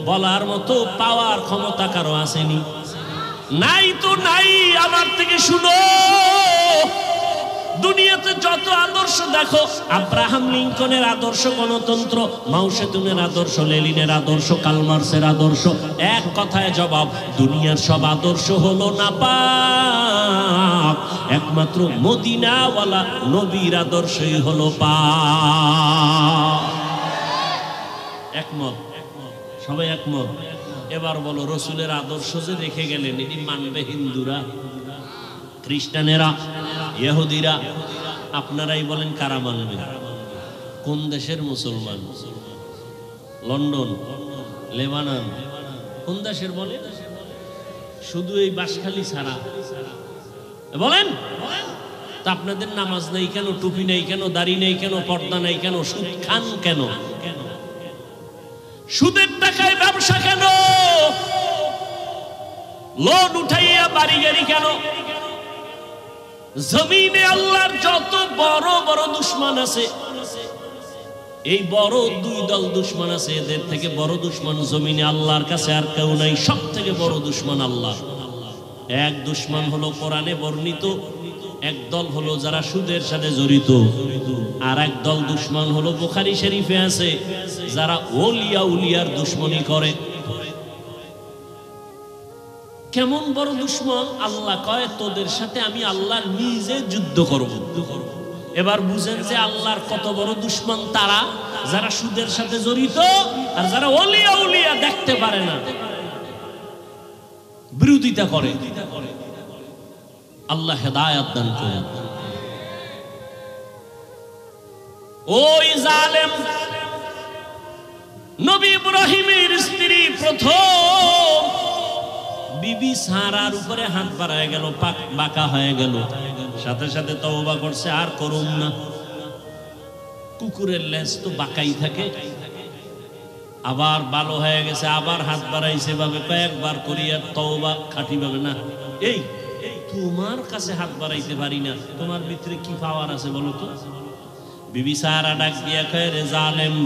বলার মতো পাওয়ার ক্ষমতা কারো আসেনি? নাই তো নাই। আমার থেকে শুনো, দুনিয়াতে যত আদর্শ দেখো, আব্রাহাম লিঙ্কনের আদর্শ গণতন্ত্র, মাও সেতুনের আদর্শ, লেনিনের আদর্শ, কার্ল মার্ক্সের আদর্শ, এক কথায় জবাব, দুনিয়ার সব আদর্শ হলো নাপাক, একমাত্র মদিনাওয়ালা নবীর আদর্শই হলো পাক। একমত? সবাই একমত? এবার বলো, রসুলের আদর্শ যে রেখে গেলেন, এটি মানবে হিন্দুরা, খ্রিস্টানেরা, ইহুদিরা? আপনারাই বলেন কারা মানবে? কোন দেশের মুসলমান? লন্ডন, লেবানন, কোন দেশের বলে? শুধু এই বাঁশখালী ছাড়া বলেন। তা আপনাদের নামাজ নেই কেন, টুপি নেই কেন, দাড়ি নেই কেন, পর্দা নেই কেন, সুদ খান কেন, সুদের টাকায় ব্যবসা কেন, লোন উঠাইয়া বাড়ি গাড়ি কেন? জমিনে আল্লাহর যত বড় বড় দুশ্মন আছে, এই বড় দুই দল দুশ্মন আছে, এদের থেকে বড় দুশ্মন জমিনে আল্লাহর কাছে আর কেউ নাই। সব থেকে বড় দুশ্মন আল্লাহ। এক দুশ্মন হলো কোরআনে বর্ণিত, এক দল হলো যারা সুদের সাথে জড়িত, আর এক দল দুশ্মন হলো বুখারী শরীফে আছে, যারা ওলিয়া উলিয়ার দুশ্মনী করে। কেমন বড় দুশ্মন? আল্লাহ কয়, তোদের সাথে আমি আল্লাহ নিজে যুদ্ধ করব। এবার বুঝেন যে আল্লাহর কত বড় দুশ্মন তারা, যারা সুদের সাথে জড়িত আর যারা ওলিয়া উলিয়া দেখতে পারে না। বিরোধিতা করে। আল্লাহ হেদায়েত দান করেন। ওই জালেম নবী ইব্রাহিমের স্ত্রী প্রথম বিবি সারার উপরে হাত বাড়ায় গেল, বাঁকা হয়ে গেল, সাথে সাথে তওবা করছে আর করুম না। কুকুরের লেজ তো বাঁকাই থাকে, আবার ভালো হয়ে গেছে, আবার হাত বাড়াইছে ভাবে কয়েকবার করিয়া তওবা খাঁটি ভাবে না। এই তোমার কাছে হাত বাড়াইতে পারি না, তোমার ভিতরে কি পাওয়ার আছে বলো তো? বিবি সারা ডাক দিয়া কয়, রে জালেম,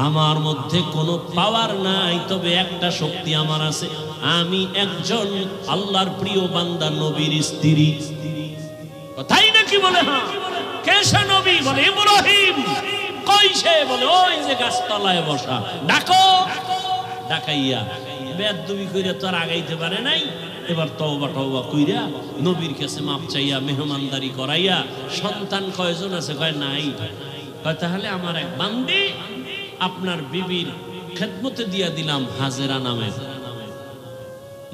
আমার মধ্যে কোনো পাওয়ার নাই, তবে একটা শক্তি আমার আছে, আমি একজন আল্লাহর প্রিয় বান্দা নবীর স্ত্রী। তাই নাকি? বলে হ্যাঁ। কে সে নবী? বলে ইব্রাহিম। কই সে? বলে ওই যে গাছতলায় বসা। ডাকো। ডাকাইয়া বেয়াদবি কইরা তো আর আগাইতে পারে নাই, এবার তওবা কইরা নবীর কাছে মাপ চাইয়া মেহমানদারি করাইয়া, সন্তান কয়জন আছে? কয় নাই। কয় তাহলে আমার এক বান্দি আপনার বিবির খেদমতে দিয়া দিলাম, হাজেরা নামে।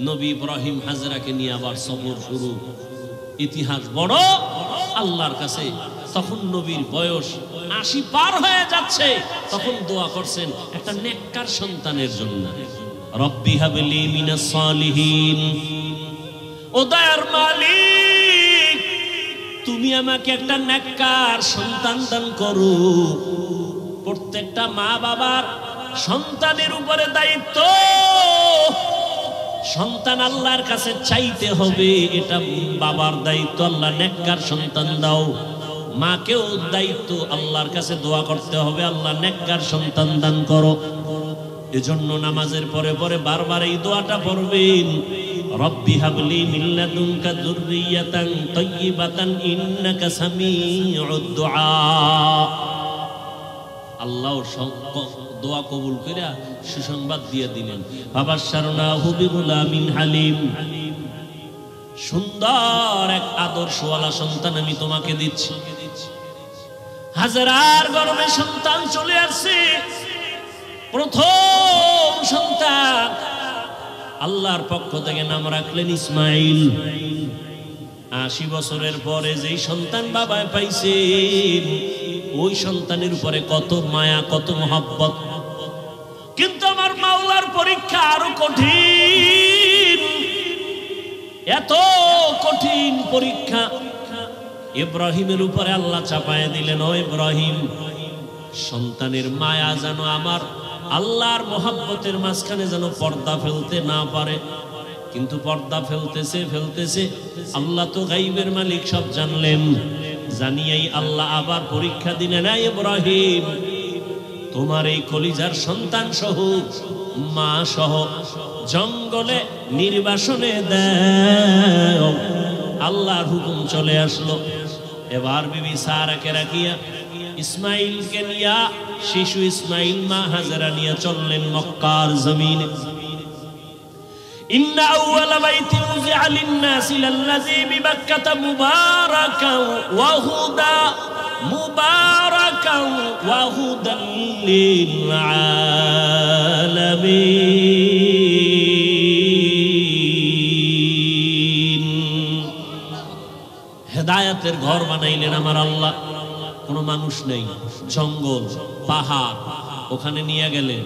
নবী ইব্রাহিম হাজেরাকে নিয়ে আবার সফর শুরু। ইতিহাস বড় আল্লাহর কাছে। তখন নবীর বয়স ৮০ পার হয়ে যাচ্ছে, তখন দোয়া করছেন একটা নেককার সন্তানের জন্য। রব্বি হাবলি মিনাস সালিহিন। ও দয়ার মালিক, তুমি আমাকে একটা নেককার সন্তান দান করো। প্রত্যেকটা মা বাবার সন্তানের উপরে দায়িত্ব, সন্তান আল্লাহর কাছে চাইতে হবে, এটা বাবার দায়িত্ব। আল্লাহ নেককার সন্তান দাও। মাকেও দায়িত্ব, আল্লাহর কাছে দোয়া করতে হবে, আল্লাহ নেককার সন্তান দান করো। এজন্য নামাজের পরে পরে বারবার এই দোয়াটা পড়বেন, রব্বি হাবলি মিন লাদুনকা যুররিয়াতান তাইয়্যিবাতান ইন্নাকা সামিউদ দুআ। আল্লাহ দোয়া কবুল কইরা সুসংবাদ দিয়ে দিলেন, ফাবাশশারনাহু বিগুলামিন হালিম। সুন্দর এক আদর্শওয়ালা সন্তান আমি তোমাকে দিচ্ছি। হাজারার গর্ভে সন্তান চলে আসছে, প্রথম সন্তান। আল্লাহর পক্ষ থেকে নাম রাখলেন ইসমাইল। ৮০ বছরের পরে যেই সন্তান বাবায় পাইছেন, ওই সন্তানের উপরে কত মায়া, কত মহব্বত। কিন্তু আমার মাওলার পরীক্ষা আরো কঠিন। এত কঠিন পরীক্ষা ইব্রাহিমের উপরে আল্লাহ চাপায় দিলেন। ও ইব্রাহিম, সন্তানের মায়া যেন আমার আল্লাহর মহব্বতের মাঝখানে যেন পর্দা ফেলতে না পারে। কিন্তু পর্দা ফেলতেছে। আল্লাহ তো গাইবের মালিক, সব জানলেন। জানিয়েই আল্লাহ আবার পরীক্ষা দিলেন, ইব্রাহিম, তোমার এই কলিজার সন্তান সহ, মা সহ জঙ্গলে নির্বাসনে দাও। আল্লাহর হুকুম চলে আসলো। এবার বিবি সারাকে রাখিয়া ইসমাইলকে নিয়া, শিশু ইসমাইল মা হাজেরা নিয়ে চললেন মক্কার জমিনে। ইন্না আউওয়ালা বাইতিন উযিআ লিন-নাসি লাল্লাযী বিবাক্কাতা মুবারাকান ওয়া হুদা, মুবারাকান ওয়া হুদান লিল আলামিন। হেদায়েতের ঘর বানাইলেন আমার আল্লাহ। কোনো মানুষ নেই, জঙ্গল, পাহাড়, ওখানে নিয়ে গেলেন।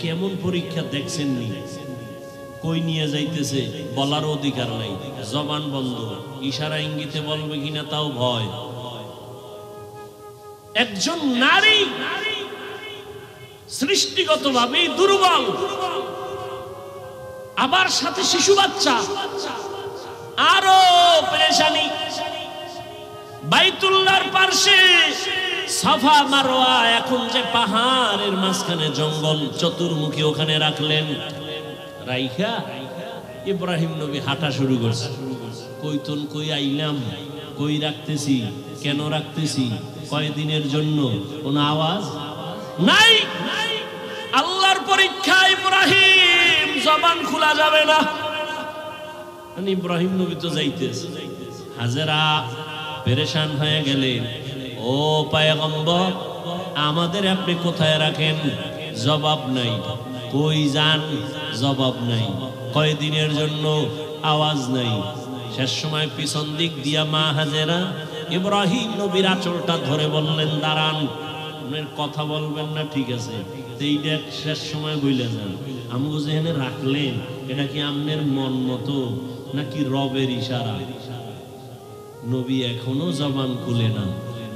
কেমন পরীক্ষা দেখছেন নি? কই নিয়ে যাইতেছে বলার অধিকার নাই, জবান বন্ধ, ইশারা ইঙ্গিতে বলবে কিনা তাও ভয়। একজন নারী সৃষ্টিগতভাবেই দুর্বল, আবার সাথে শিশু বাচ্চা, আরো পেরেশানি। বাইতুল্লাহর পাশে সাফা মারওয়া, এখন যে পাহাড়ের মাঝখানে জঙ্গল, চতুর্মুখী, ওখানে রাখলেন। রাইখা ইব্রাহিম নবী হাঁটা শুরু করছে। কইতন কই আইলাম, কই রাখতেছি, কেন রাখতেছি, কয়দিনের জন্য, কোন আওয়াজ নাই। আল্লাহর পরীক্ষা ইব্রাহিম, জবান খোলা যাবে না। ইব্রাহিম নবী তো যাইতেছে। হাজেরা পেরেশান হয়ে গেলেন, ও পয়গম্বর, আমাদের আপনি কোথায় রাখেন? জবাব নাই। কই যান, জবাব নাই। কয়দিনের জন্য, আওয়াজ নাই। শেষ সময় পিছন দিক দিয়া মা হাজেরা ইব্রাহিম নবীর আঁচলটা ধরে বললেন, দাঁড়ান, আপনার কথা বলবেন না, ঠিক আছে, এইটা শেষ সময় বইলে যান। আমগো যেখানে রাখলেন এটা কি আপনার মন মতো নাকি রবের ইশারা? নবী এখনো জবান খুলে না,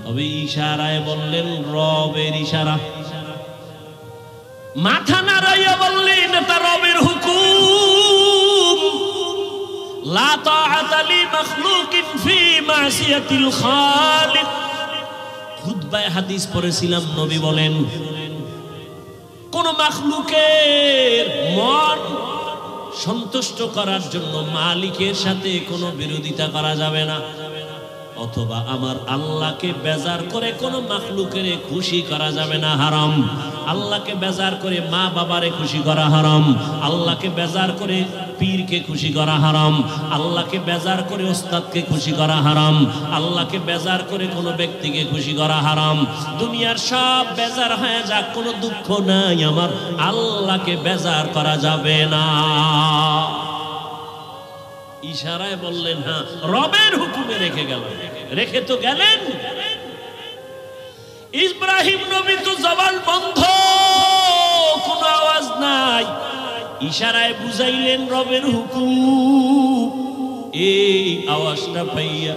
তবে ইশারায় বললেন রবের ইশারা। মাথা নাড়াইয়া বললেন, এটা রবের হুকুম। লা তাআতা লি মাখলুকিন ফি মাসিয়াতিল খালিক। খুতবায় হাদিস পড়েছিলাম, নবী বলেন কোন মাখলুকের মন সন্তুষ্ট করার জন্য মালিকের সাথে কোনো বিরোধিতা করা যাবে না, অথবা আমার আল্লাহকে বেজার করে কোনো মাখলুকের খুশি করা যাবে না, হারাম। আল্লাহকে বেজার করে মা বাবারে খুশি করা হারাম, আল্লাহকে বেজার করে পীরকে খুশি করা হারাম, আল্লাহকে বেজার করে ওস্তাদকে খুশি করা হারাম, আল্লাহকে বেজার করে কোনো ব্যক্তিকে খুশি করা হারাম। দুনিয়ার সব বেজার হয়ে যাক, কোনো দুঃখ নাই, আমার আল্লাহকে বেজার করা যাবে না। ইশারায় বললেন, হ্যাঁ, রবের হুকুমে রেখে গেল, রেখে তো গেলেন। ইব্রাহিম নবী তো জবান বন্ধ, কোনো আওয়াজ নাই। ইশারায় বুঝাইলেন রবের হুকুম। এই আওয়াজটা পাইয়া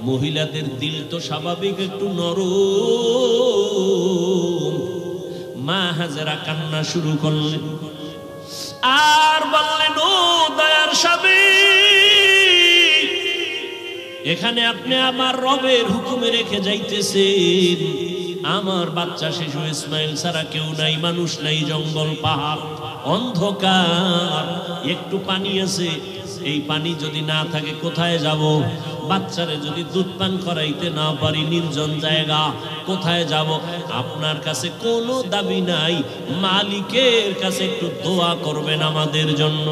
মহিলাদের দিল তো স্বাভাবিক একটু নরম। মা হাজেরা কান্না শুরু করলেন আর বললেন, ও দয়ার স্বামী, এখানে আপনি আমার রবের হুকুমে রেখে যাইতেছেন। আমার বাচ্চা শিশু ইসমাইল ছাড়া কেউ নাই, মানুষ নাই, জঙ্গল পাহাড় অন্ধকার, একটু পানি আছে, এই পানি যদি না থাকে কোথায় যাব? বাচ্চারে যদি দুধ পান করাইতে না পারি, নির্জন জায়গা, কোথায় যাব? আপনার কাছে কোনো দাবি নাই, মালিকের কাছে একটু দোয়া করবেন আমাদের জন্য।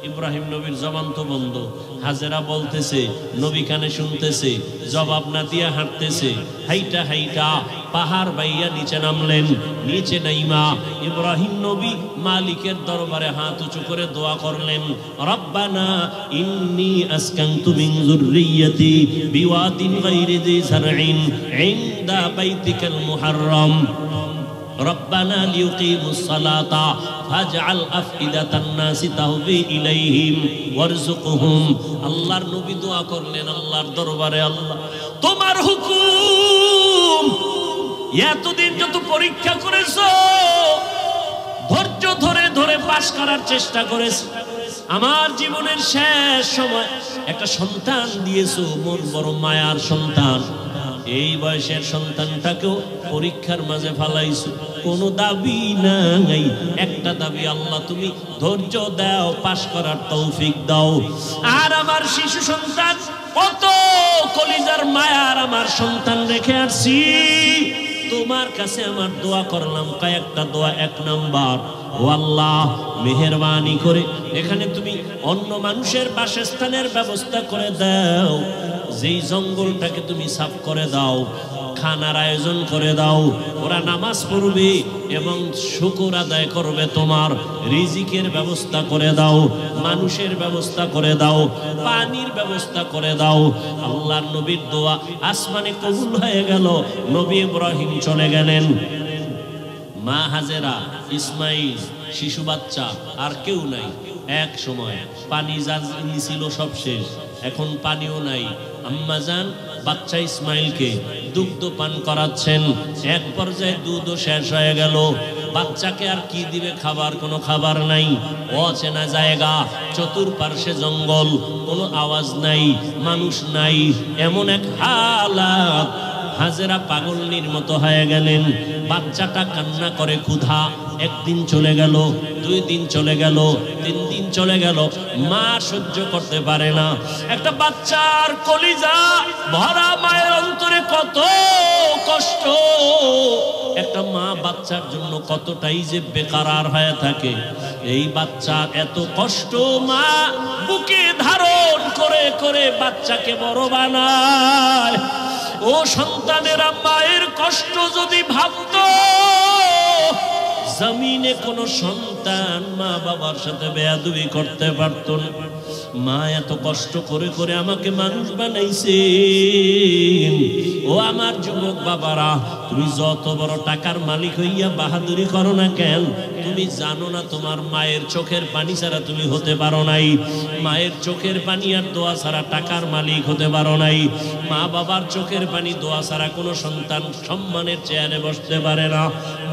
ইব্রাহিম নবীর জবান তো বন্ধ। হাজেরা বলতেছে, নবী কানে শুনতেছে, জবাব না দিয়া হাঁটতেছে। হাইটা হাইটা পাহাড় বাইয়া নিচে নামলেন। নিচে নাইমা ইব্রাহিম নবী মালিকের দরবারে হাত উঁচু করে দোয়া করলেন, রব্বানা ইন্নী আসকানতু মিন যুররিয়্যাতি বিওয়াদিন গায়রি যি যারইন ইনদা বাইতিকাল মুহাররম রব্বানা লিয়ুকিমুস সালাতা ফাজআল আফইদাতান নাসি তাহবি ইলাইহিম ওয়ারযুকহুম। আল্লাহর নবী দোয়া করলেন আল্লাহর দরবারে, আল্লাহ তোমার হুকুম, এতদিন যত পরীক্ষা করেছো, ধৈর্য ধরে ধরে পাশ করার চেষ্টা করেছি, আমার জীবনের শেষ সময় একটা সন্তান দিয়েছো, মোর বড় মায়ার সন্তান। এই বয়সের সন্তানটাকেও পরীক্ষার মাঝে ফালাইছো, কোনো দাবি নাই, একটা দাবি, আল্লাহ তুমি ধৈর্য দাও, পাশ করার তৌফিক দাও। আর আমার শিশু সন্তান, কত কলিজার মায়ার আমার সন্তান রেখে আসছি, তোমার কাছে আমার দোয়া করলাম, কয়েকটা দোয়া। এক নাম্বার, ও আল্লাহ মেহেরবানি করে এখানে তুমি অন্য মানুষের বাসস্থানের ব্যবস্থা করে দাও, যেই জঙ্গলটাকে তুমি সাফ করে দাও, খানার আয়োজন করে দাও, ওরা নামাজ পড়বে এবং শুকর আদায় করবে, তোমার রিজিকের ব্যবস্থা করে দাও, মানুষের ব্যবস্থা করে দাও, পানির ব্যবস্থা করে দাও। আল্লাহর নবীর দোয়া আসমানে কবুল হয়ে গেল। নবী ইব্রাহিম চলে গেলেন। মা হাজেরা, ইসমাইল, শিশু বাচ্চা, আর কেউ নাই। এক সময় পানি যা ছিল সব শেষ, এখন পানিও নাই। আম্মা জান বাচ্চা ইসমাইলকে দুগ্ধ পান করাচ্ছেন। এক পর্যায়ে দুধও শেষ হয়ে গেল। বাচ্চাকে আর কি দিবে? খাবার, কোনো খাবার নাই, অচেনা জায়গা, চতুর্পার্শ্বে জঙ্গল, কোনো আওয়াজ নাই, মানুষ নাই, এমন এক হালাত। হাজেরা পাগলনির মতো হয়ে গেলেন। বাচ্চাটা কান্না করে ক্ষুধা। একদিন চলে গেল, 2 দিন চলে গেল, 3 দিন চলে গেল, মা সহ্য করতে পারে না। একটা বাচ্চার কলিজা ভরা মায়ের অন্তরে কত কষ্ট। একটা মা বাচ্চার জন্য কতটাই যে বেকারার হয়ে থাকে। এই বাচ্চার এত কষ্ট মা বুকে ধারণ করে করে বাচ্চাকে বড় বানায়। ও সন্তানেরা, মায়ের কষ্ট যদি ভাবতো, জমিনে কোনো সন্তান মা বাবার সাথে বেয়াদবি করতে পারত না। মা এত কষ্ট করে করে আমাকে মানুষ বানাইছে। ও আমার যুবক বাবারা, তুমি যত বড় টাকার মালিক হইয়া বাহাদুরি করো না কেন, তুমি জানো না তোমার মায়ের চোখের পানি ছাড়া তুমি হতে পারো নাই। মায়ের চোখের পানি আর দোয়া ছাড়া টাকার মালিক হতে পারো নাই। মা বাবার চোখের পানি দোয়া ছাড়া কোনো সন্তান সম্মানের চেয়ারে বসতে পারে না।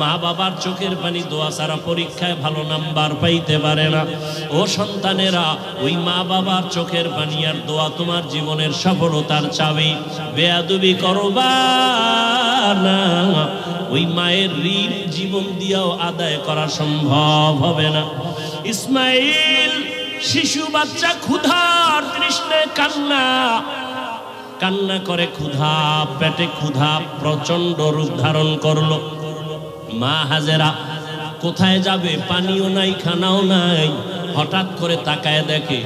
মা বাবার চোখের পানি দোয়া ছাড়া পরীক্ষায় ভালো নাম্বার পাইতে পারে না। ও সন্তানেরা, ওই মা বাবার চোখের পানি আর দোয়া তোমার জীবনের সফলতার চাবি। বেয়াদবি করবা না, ওই মায়ের ঋণ জীবন দিয়েও আদায় করা সম্ভব হবে না। ইসমাইল শিশু বাচ্চা ক্ষুধার তৃষ্ণায় কান্না করে, ক্ষুধা পেটে ক্ষুধা প্রচন্ড রূপ ধারণ করলো। মা হাজেরা কোথায় যাবে, পানিও নাই খানাও নাই। হঠাৎ করে তাকায় দেখে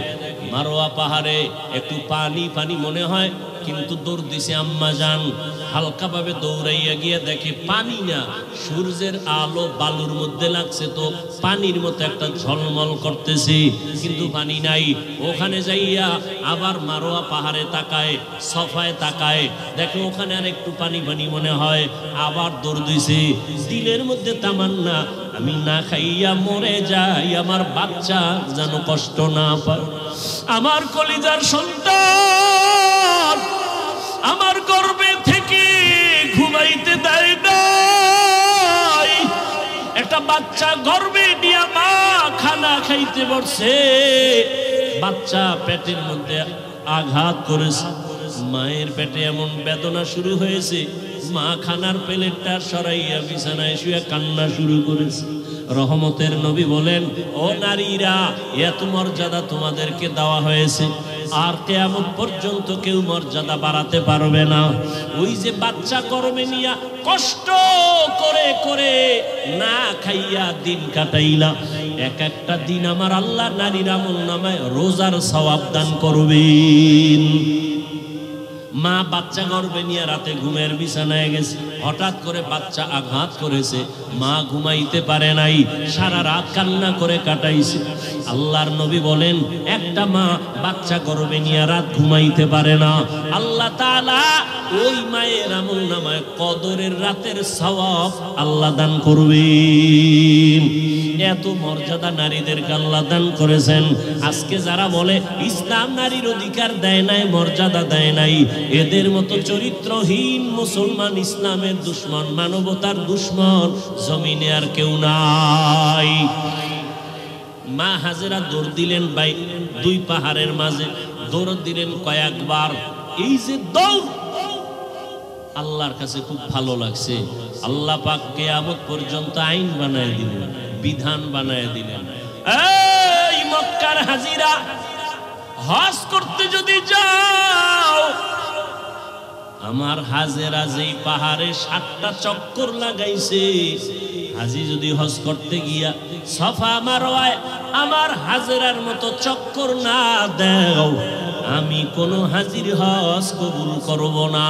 মারোয়া পাহাড়ে একটু পানি পানি মনে হয়, কিন্তু দৌড় দিছে আম্মা জান। হালকাভাবে দৌড়াইয়া গিয়ে দেখে পানি না, সূর্যের আলো বালুর মধ্যে লাগছে, তো পানির মতো একটা ঝলমল করতেছে, কিন্তু পানি নাই। ওখানে যাইয়া আবার মারোয়া পাহাড়ে তাকায়, সফায় তাকায়, দেখে ওখানে আর একটু পানি পানি মনে হয়। আবার দৌড় দিছে, দিলের মধ্যে তামান্না, আমি না খাইয়া মরে যাই, আমার বাচ্চা যেন কষ্ট না পায়। আমার কলিজার সন্তান আমার গর্ভে থেকে ঘুমাইতে দেয় নাই। একটা বাচ্চা গর্ভে নিয়ে মা খানা খাইতে বসছে, বাচ্চা পেটের মধ্যে আঘাত করেছে। মায়ের পেটে এমন বেদনা শুরু হয়েছে, মা খানার প্লেটটা সরাইয়া বিছানায় শুয়ে কান্না শুরু করেছে। রহমতের নবী বলেন, ও নারীরা, এত মর্যাদা তোমাদেরকে দেওয়া হয়েছে, আর কিয়ামত পর্যন্ত কেউ মর্যাদা বাড়াতে পারবে না। ওই যে বাচ্চা গর্ভে নিয়া কষ্ট করে করে না খাইয়া দিন কাটাইলা, এক একটা দিন আমার আল্লাহ নারীর আমলনামায় রোজার সওয়াব দান করবেন। মা বাচ্চা গর্ভে নিয়ে রাতে ঘুমের বিছানায় গেছে, হঠাৎ করে বাচ্চা আঘাত করেছে, মা ঘুমাইতে পারে নাই, সারা রাত কান্না করে কাটাইছে। আল্লাহর নবী বলেন, একটা মা বাচ্চা গর্ভে নিয়ে রাত ঘুমাইতে পারে না, আল্লাহ তাআলা ওই মায়ের আমলনামায় কদরের রাতের সওয়াব আল্লাহ দান করবেন। এত মর্যাদা নারীদেরকে আল্লাহ দান করেছেন। আজকে যারা বলে ইসলাম নারীর অধিকার দেয় নাই, মর্যাদা দেয় নাই, এদের মতো চরিত্রহীন মুসলমান, ইসলামের দুশ্মন, মানবতার দুশ্মন জমিনে আর কেউ নাই। মা হাজেরা দৌড় দিলেন দুই পাহাড়ের মাঝে, দৌড় দিলেন কয়েকবার। এই যে দৌড় আল্লাহর কাছে খুব ভালো লাগছে। আল্লাহ পাক কিয়ামত পর্যন্ত আইন বানায় দিলেন, বিধান বানায় দিলেন। এই মক্কার হাজিরা, হজ করতে যদি যাও, আমার হাজেরা যেই পাহাড়ে 7টা চক্কর লাগাইছে, হাজি যদি হজ করতে গিয়া সফা মারওয়ায় আমার হাজেরার মতো চক্কর না দাও, আমি কোনো হাজির হজ কবুল করব না।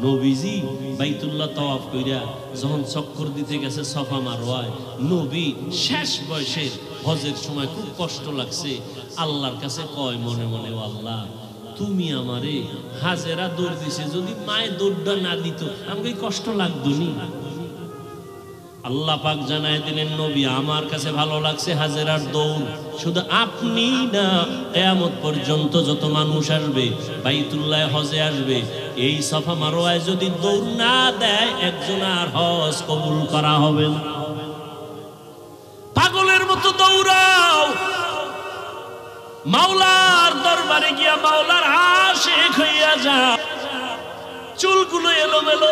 নবীজি বাইতুল্লাহ তাওয়াফ কইরা যখন চক্কর দিতে গেছে সফা মারওয়ায়, নবী শেষ বয়সে হজের সময় খুব কষ্ট লাগছে, আল্লাহর কাছে কয় মনে মনে, ও আল্লাহ, তুমি আমারে, হাজেরা দৌড় দিছে, যদি মায়ে দৌড়টা না দিত আমাকে কষ্ট লাগতো নি। আল্লাহ পাক জানায় দিলেন, নবী, আমার কাছে ভালো লাগছে হাজেরার দৌড়, শুধু আপনি না, কিয়ামত পর্যন্ত যত মানুষ আসবে বাইতুল্লাহ হজে আসবে, এই সফা মারওয়ায় যদি দৌড় না দেয়, একজন আর হজ কবুল করা হবে না। পাগলের মতো দৌড়াও, মাওলার দরবারে গিয়া মাওলার আশিক হইয়া যা। চুলগুলো এলোমেলো,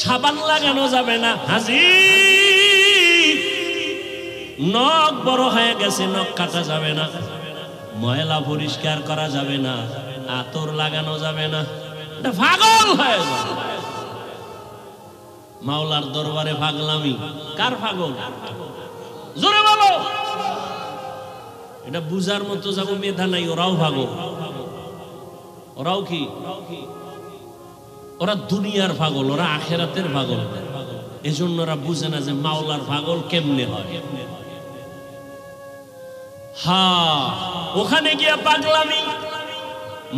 সাবান লাগানো যাবে না, হাজি নখ বড় হয়ে গেছে, নখ কাটা যাবে না, ময়লা পরিষ্কার করা যাবে না, আতর লাগানো যাবে না, পাগল হয়ে যাবে। মাওলার দরবারে পাগলামি, কার পাগল? জোরে বলো। এটা বুঝার মতো যাবো মেধা নাই, ওরাও পাগল। ওরাও কি? ওরা দুনিয়ার পাগল, ওরা আখেরাতের পাগল। এজন্য ওরা বুঝে না যে মাওলার পাগল কেমনে হয়। হ্যাঁ, ওখানে গিয়া পাগলামি।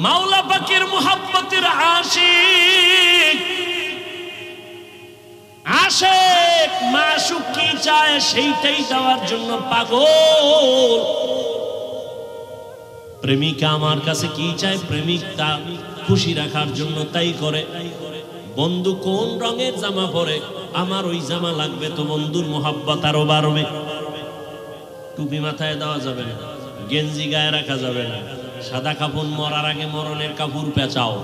মাওলা পাকের মুহাব্বতের আশিক, আশিক মাশুক কি চায় সেইটাই দেওয়ার জন্য পাগল। প্রেমিকা আমার কাছে কি চায়, প্রেমিক তা খুশি রাখার জন্য তাই করে। বন্ধু কোন রঙের জামা পরে, আমার ওই জামা লাগবে, তো বন্ধুর মোহাব্বত আরো বাড়বে। টুপি মাথায় দেওয়া যাবে না, গেঞ্জি গায়ে রাখা যাবে না, সাদা কাপড় মরার আগে মরণের কাপড় পেঁচাও।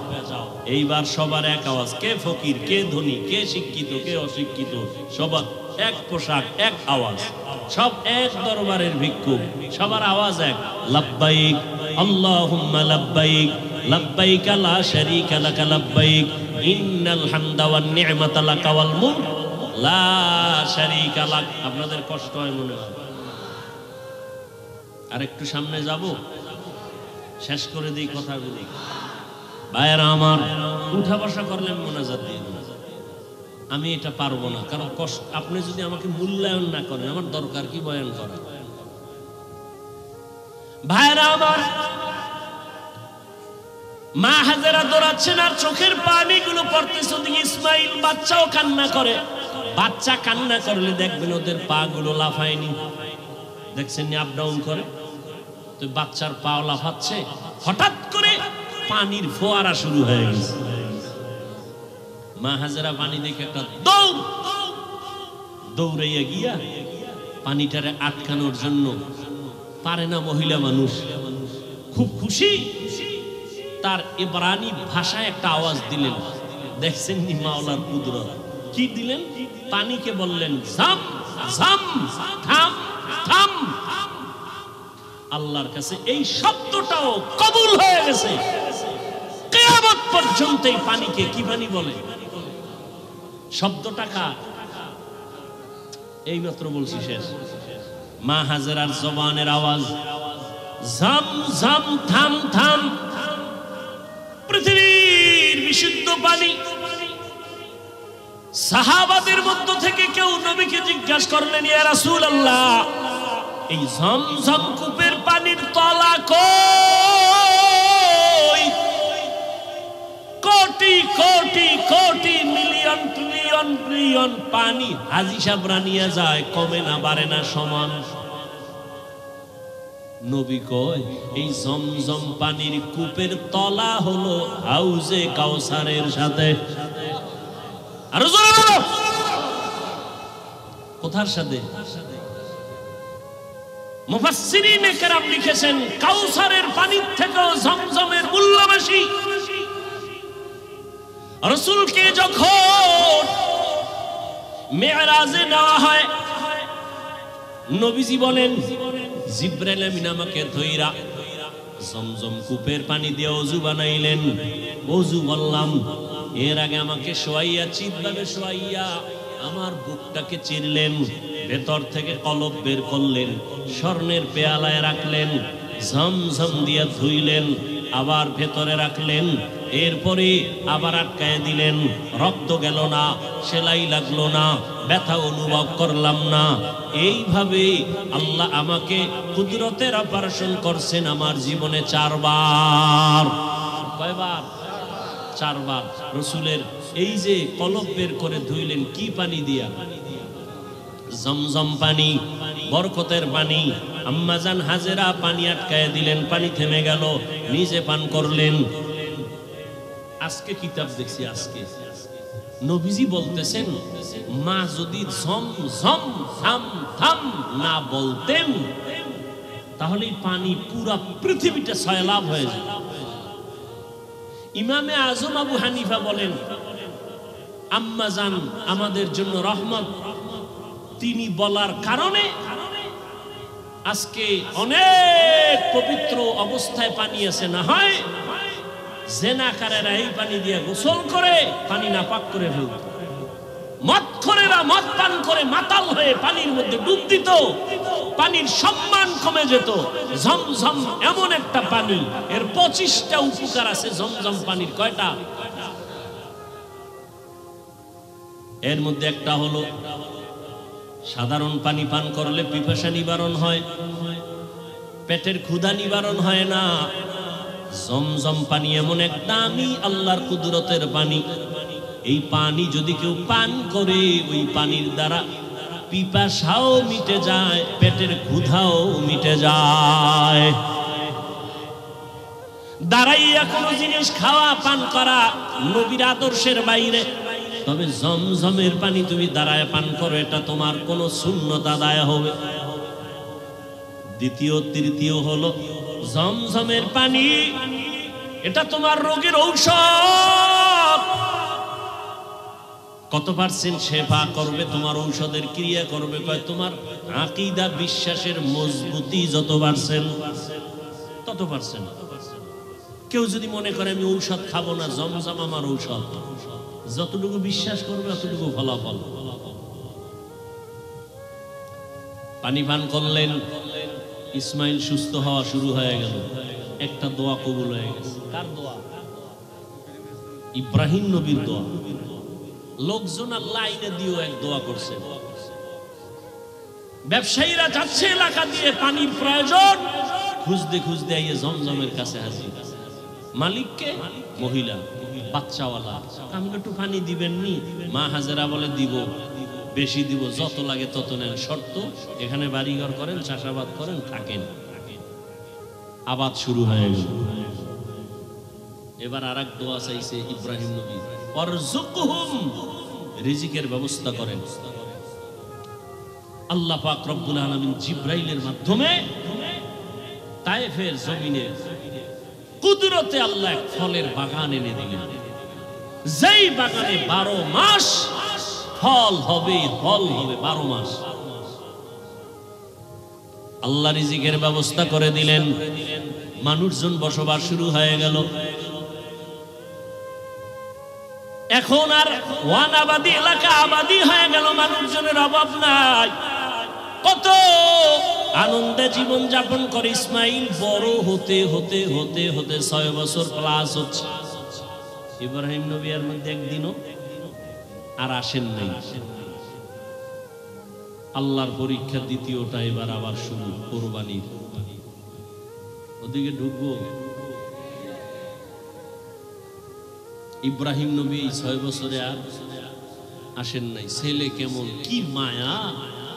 এইবার সবার এক আওয়াজ, কে ফকির, কে ধনী, কে শিক্ষিত, কে অশিক্ষিত, সবার এক পোশাক, এক আওয়াজ, সব এক দরবারের ভিক্ষুক, সবার আওয়াজ এক, লাব্বাইক আল্লাহুম্মা লাব্বাইক, লাব্বাইক লা শারীকা লাকা লাব্বাইক, ইন্নাল হামদা ওয়ান নি'মাতা লাকা ওয়াল মুলক লা শারীকা লাক। আপনাদের কষ্ট হয় মনে হয়, আর একটু সামনে যাব, শেষ করে দিই কথাগুলি। ভাইয়েরা আমার, উঠা বসা করলেন মোনাজাত দিয়ে, আমি এটা পারবো না, কারণ কষ্ট। আপনি যদি আমাকে মূল্যায়ন না করেন, আমার দরকার কি বয়ান করা? ভাইয়েরা আমার, মা হাজেরা দৌড়াচ্ছেন আর চোখের পানিগুলো পড়তেছে, ওদিকে ইসমাইল বাচ্চাও কান্না করে। বাচ্চা কান্না করলে দেখবেন ওদের পা গুলো লাফায়নি, দেখছেন আপ ডাউন করে, তো বাচ্চার পা লাফাচ্ছে। হঠাৎ করে পানির ফোয়ারা শুরু হয়ে গেছে। মা হাজেরা পানি দেখে একটা দৌড়াইয়া গিয়া পানিটারে আটকানোর জন্য, পারে না মহিলা মানুষ, খুব খুশি, তার ইব্রানি ভাষায় একটা আওয়াজ দিলেন। দেখছেন নি মাওলার কুদরত, কি দিলেন? পানিকে বললেন জাম জাম, থাম থাম। আল্লাহর কাছে এই শব্দটাও কবুল হয়ে গেছে। কিয়ামত পর্যন্ত এই পানিকে কি পানি বলে? শব্দটা কার? এইমাত্র বলছি, শেষ। মা হাজেরার জবানের আওয়াজ, জাম জাম, থাম থাম। পৃথিবীর বিশুদ্ধ পানি। সাহাবাদের মধ্য থেকে কেউ নবীকে জিজ্ঞাসা করলেন, ইয়া রাসূলুল্লাহ, এই ঝমঝম কূপের পানির তলা কই? Crore crore crore, million trillion trillion পানি হাজী সাহেবরা নিয়ে যায়, কমে না বাড়ে না, সমান। নবী কয়, এই জমজম পানির কূপের তলা হলো হাউজে কাউসারের সাথে। আর জোরে বলো, কোথার সাথে? মুফাসসিরিনে কেরাম লিখেছেন, কাউসারের পানির থেকেও জমজমের মূল্য বেশি। রাসূলকে যখন মেরাজে নেওয়া হয়, নবীজি বলেন, জিবরাইল আমিন আমাকে ধইরা জমজম কূপের পানি দিয়ে ওযু বানাইলেন। ওযু বললাম, এর আগে আমাকে শোয়াইয়া, চিৎভাবে শোয়াইয়া আমার বুকটাকে চিরলেন, ভেতর থেকে কলব বের করলেন, স্বর্ণের পেয়ালায় রাখলেন, ঝমঝম দিয়ে ধুইলেন, আবার ভেতরে রাখলেন, এরপরে আবার আটকায় দিলেন। রক্ত গেল না, সেলাই লাগলো না, ব্যথা অনুভব করলাম না। এইভাবে আল্লাহ আমাকে কুদরতের অপারেশন করছেন আমার জীবনে 4 বার। কয়বার? 4 বার। রসুলের এই যে কলব বের করে ধুইলেন, কি পানি দিয়া? জমজম পানি, বরকতের পানি। আম্মাজান হাজেরা পানি আটকায় দিলেন, পানি থেমে গেল, নিজে পান করলেন। আজকে কিতাব দেখছি, আজকে নবীজি বলতেছেন, মা যদি ঝম ঝম থাম থাম না বলতেন, তাহলে পানি পুরা পৃথিবীটা সয়লাভ হয়ে যায়। ইমামে আজম আবু হানিফা বলেন, আম্মাজান আমাদের জন্য রহমত। তিনি বলার কারণে আজকে অনেক পবিত্র অবস্থায় পানি আছে। না হয় জেনাকারেরা এই পানি দিয়ে গোসল করে পানি নাপাক করে ফেলত, মদখোরেরা মদ পান করে মাতাল হয়ে পানির মধ্যে ডুব দিত, পানির সম্মান কমে যেত। ঝমঝম এমন একটা পানি, এর 25টা উপকার আছে। ঝমঝম পানির কয়টা? এর মধ্যে একটা হলো সাধারণ পানি পান করলে পিপাসা নিবারণ হয়, পেটের ক্ষুধা নিবারণ হয় না। জমজম পানি এমন এক দামি আল্লাহর কুদরতের পানি, এই পানি যদি কেউ পান করে ওই পানির দ্বারা পিপাসাও মিটে যায়, পেটের ক্ষুধাও মিটে যায়। দাঁড়াইয়া কোনো জিনিস খাওয়া পান করা নবীর আদর্শের বাইরে। তবে জমজমের পানি তুমি দাঁড়ায় পান করো, এটা তোমার কোনো সুন্নত আদায় হবে। দ্বিতীয় তৃতীয় হলো জমজমের পানি, এটা তোমার রোগের ঔষধ। কত পার্সেন্ট শেফা করবে, তোমার ঔষধের ক্রিয়া করবে কয় তোমার আকীদা বিশ্বাসের মজবুতি যত পার্সেন্ট তত পার্সেন্ট। কেউ যদি মনে করে আমি ঔষধ খাবো না, জমজম আমার ঔষধ, যতটুকু বিশ্বাস করবে ততটুকু ফলাফল। পানি পান করলেন, ইসমাইল সুস্থ হওয়া শুরু হয়ে গেল, একটা দোয়া কবুল হয়ে গেছে। কার দোয়া? ইব্রাহিম নবীর দোয়া। লোকজন লাইনে দিয়েও এক দোয়া করছে। ব্যবসায়ীরা যাচ্ছে এলাকা দিয়ে, পানির প্রয়োজন, খুঁজতে খুঁজতে আইয়ে জমজমের কাছে হাজির। মালিককে? মহিলা, বাচ্চাওয়ালা। আমি একটু পানি দিবেন নি? মা হাজেরা বলে দিব, বেশি দিব, যত লাগে তত নেন, শর্ত এখানে বাড়িঘর করেন, চাষাবাদ করেন, থাকেন। আবাদ শুরু হয়ে গেল। এবার আর এক দোয়া চাইছে ইব্রাহিম নবী, ওয়ারযুকহুম, রিজিকের ব্যবস্থা করেন। আল্লাহ পাক রব্বুল আলামিন জিবরাইলের মাধ্যমে তায়েফের জমিনে কুদরতে আল্লাহ এক ফলের বাগান এনে দিলেন, যেই বাগানে 12 মাস ফল হবে, ফল হবে 12 মাস। আল্লাহ রিজিকের ব্যবস্থা করে দিলেন, মানুষজন বসবাস শুরু হয়ে গেল। এখন আর ওয়ানাবাদী এলাকা আবাদী হয়ে গেল, মানুষজনের অভাব নাই। কত আনন্দে জীবন যাপন করে ইসমাইল। বড় হতে হতে হতে হতে 6 বছর প্লাস হচ্ছে। ইব্রাহিম নবী এর মধ্যে একদিনও আর আসেন নাই। আল্লাহর পরীক্ষা দ্বিতীয়টা এবার আবার শুরু, কোরবানির। ওদিকে ঢুকবো। ইব্রাহিম নবী 6 বছরে আর আসেন নাই। ছেলে কেমন, কি মায়া,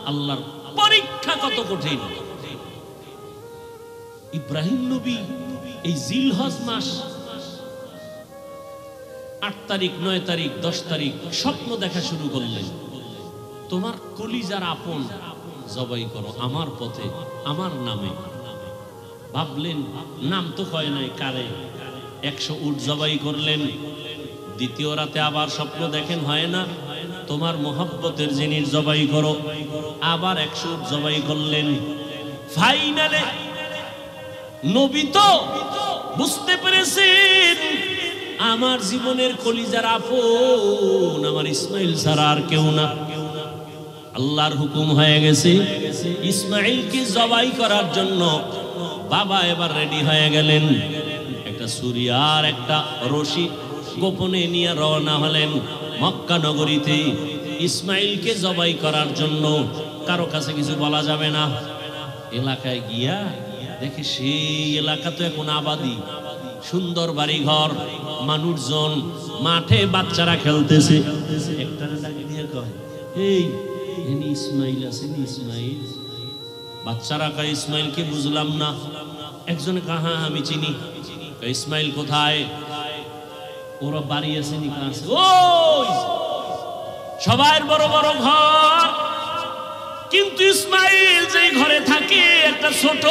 আল্লাহর পরীক্ষা কত কঠিন। ইব্রাহিম নবী এই জিলহজ মাস 8 তারিখ, 9 তারিখ, 10 তারিখ স্বপ্ন দেখা শুরু করলেন, তোমার কলিজার আপন জবাই করো আমার পথে, আমার নামে। ভাবলেন, নাম তো কয় নাই কারে, 100 উট জবাই করলেন। দ্বিতীয় রাতে আবার স্বপ্ন দেখেন, হয় না, তোমার মোহাব্বতের জিনিস জবাই করো, আবার 100 উট জবাই করলেন। ফাইনালে নবী তো বুঝতে পেরেছেন আমার জীবনের কলিজার আপন আমার ইসমাইল ছাড়া আর কেউ না। আল্লাহর হুকুম হয়ে গেছে, ইসমাইলকে জবাই করার জন্য বাবা এবার রেডি হয়ে গেলেন। একটা ছুরি আর একটা রশি গোপনে নিয়ে রওনা হলেন মক্কা নগরীতে ইসমাইলকে জবাই করার জন্য। কারো কাছে কিছু বলা যাবে না। এলাকায় গিয়া দেখে সেই এলাকা তো এখন আবাদি, সুন্দর বাড়িঘর, মানুষজন, মাঠে বাচ্চারা খেলতেছে। একটারে ডাকে দিয়ে কয়, এই ইসমাইল আছেন? ইসমাইল? বাচ্চারা কয়, ইসমাইলকে বুঝলাম না। একজনে কয়, হ্যাঁ আমি চিনি। ইসমাইল কোথায়? ওরা বাড়ি আছে নি? কাছে। ওই সবাই বড় বড় ঘর, কিন্তু ইসমাইল যেই ঘরে থাকে একটা ছোট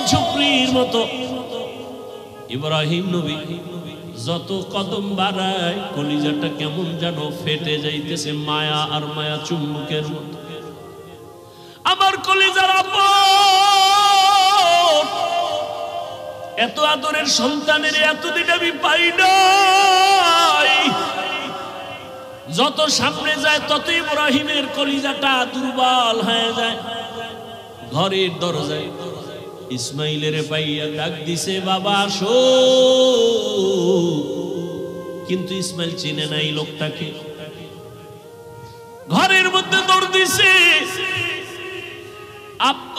ঝুপড়ির মতো। ইব্রাহিম নবী যত কদম বাড়ায় কলিজাটা কেমন যেন ফেটে যাইতেছে, মায়া আর মায়া চুম্বকের মতো। আমার কলিজার আপন, এত আদরের সন্তানের এতদিন আমি পাই নাই। যত সামনে যায় তত ইব্রাহিমের কলিজাটা দুর্বল হয়ে যায়। ঘরের দরজায় ইসমাইলের পাইয়া ডাক দিছে, বাবা আসো। কিন্তু ইসমাইল চিনে নাই লোকটাকে। ঘরের মধ্যে দৌড় দিছে।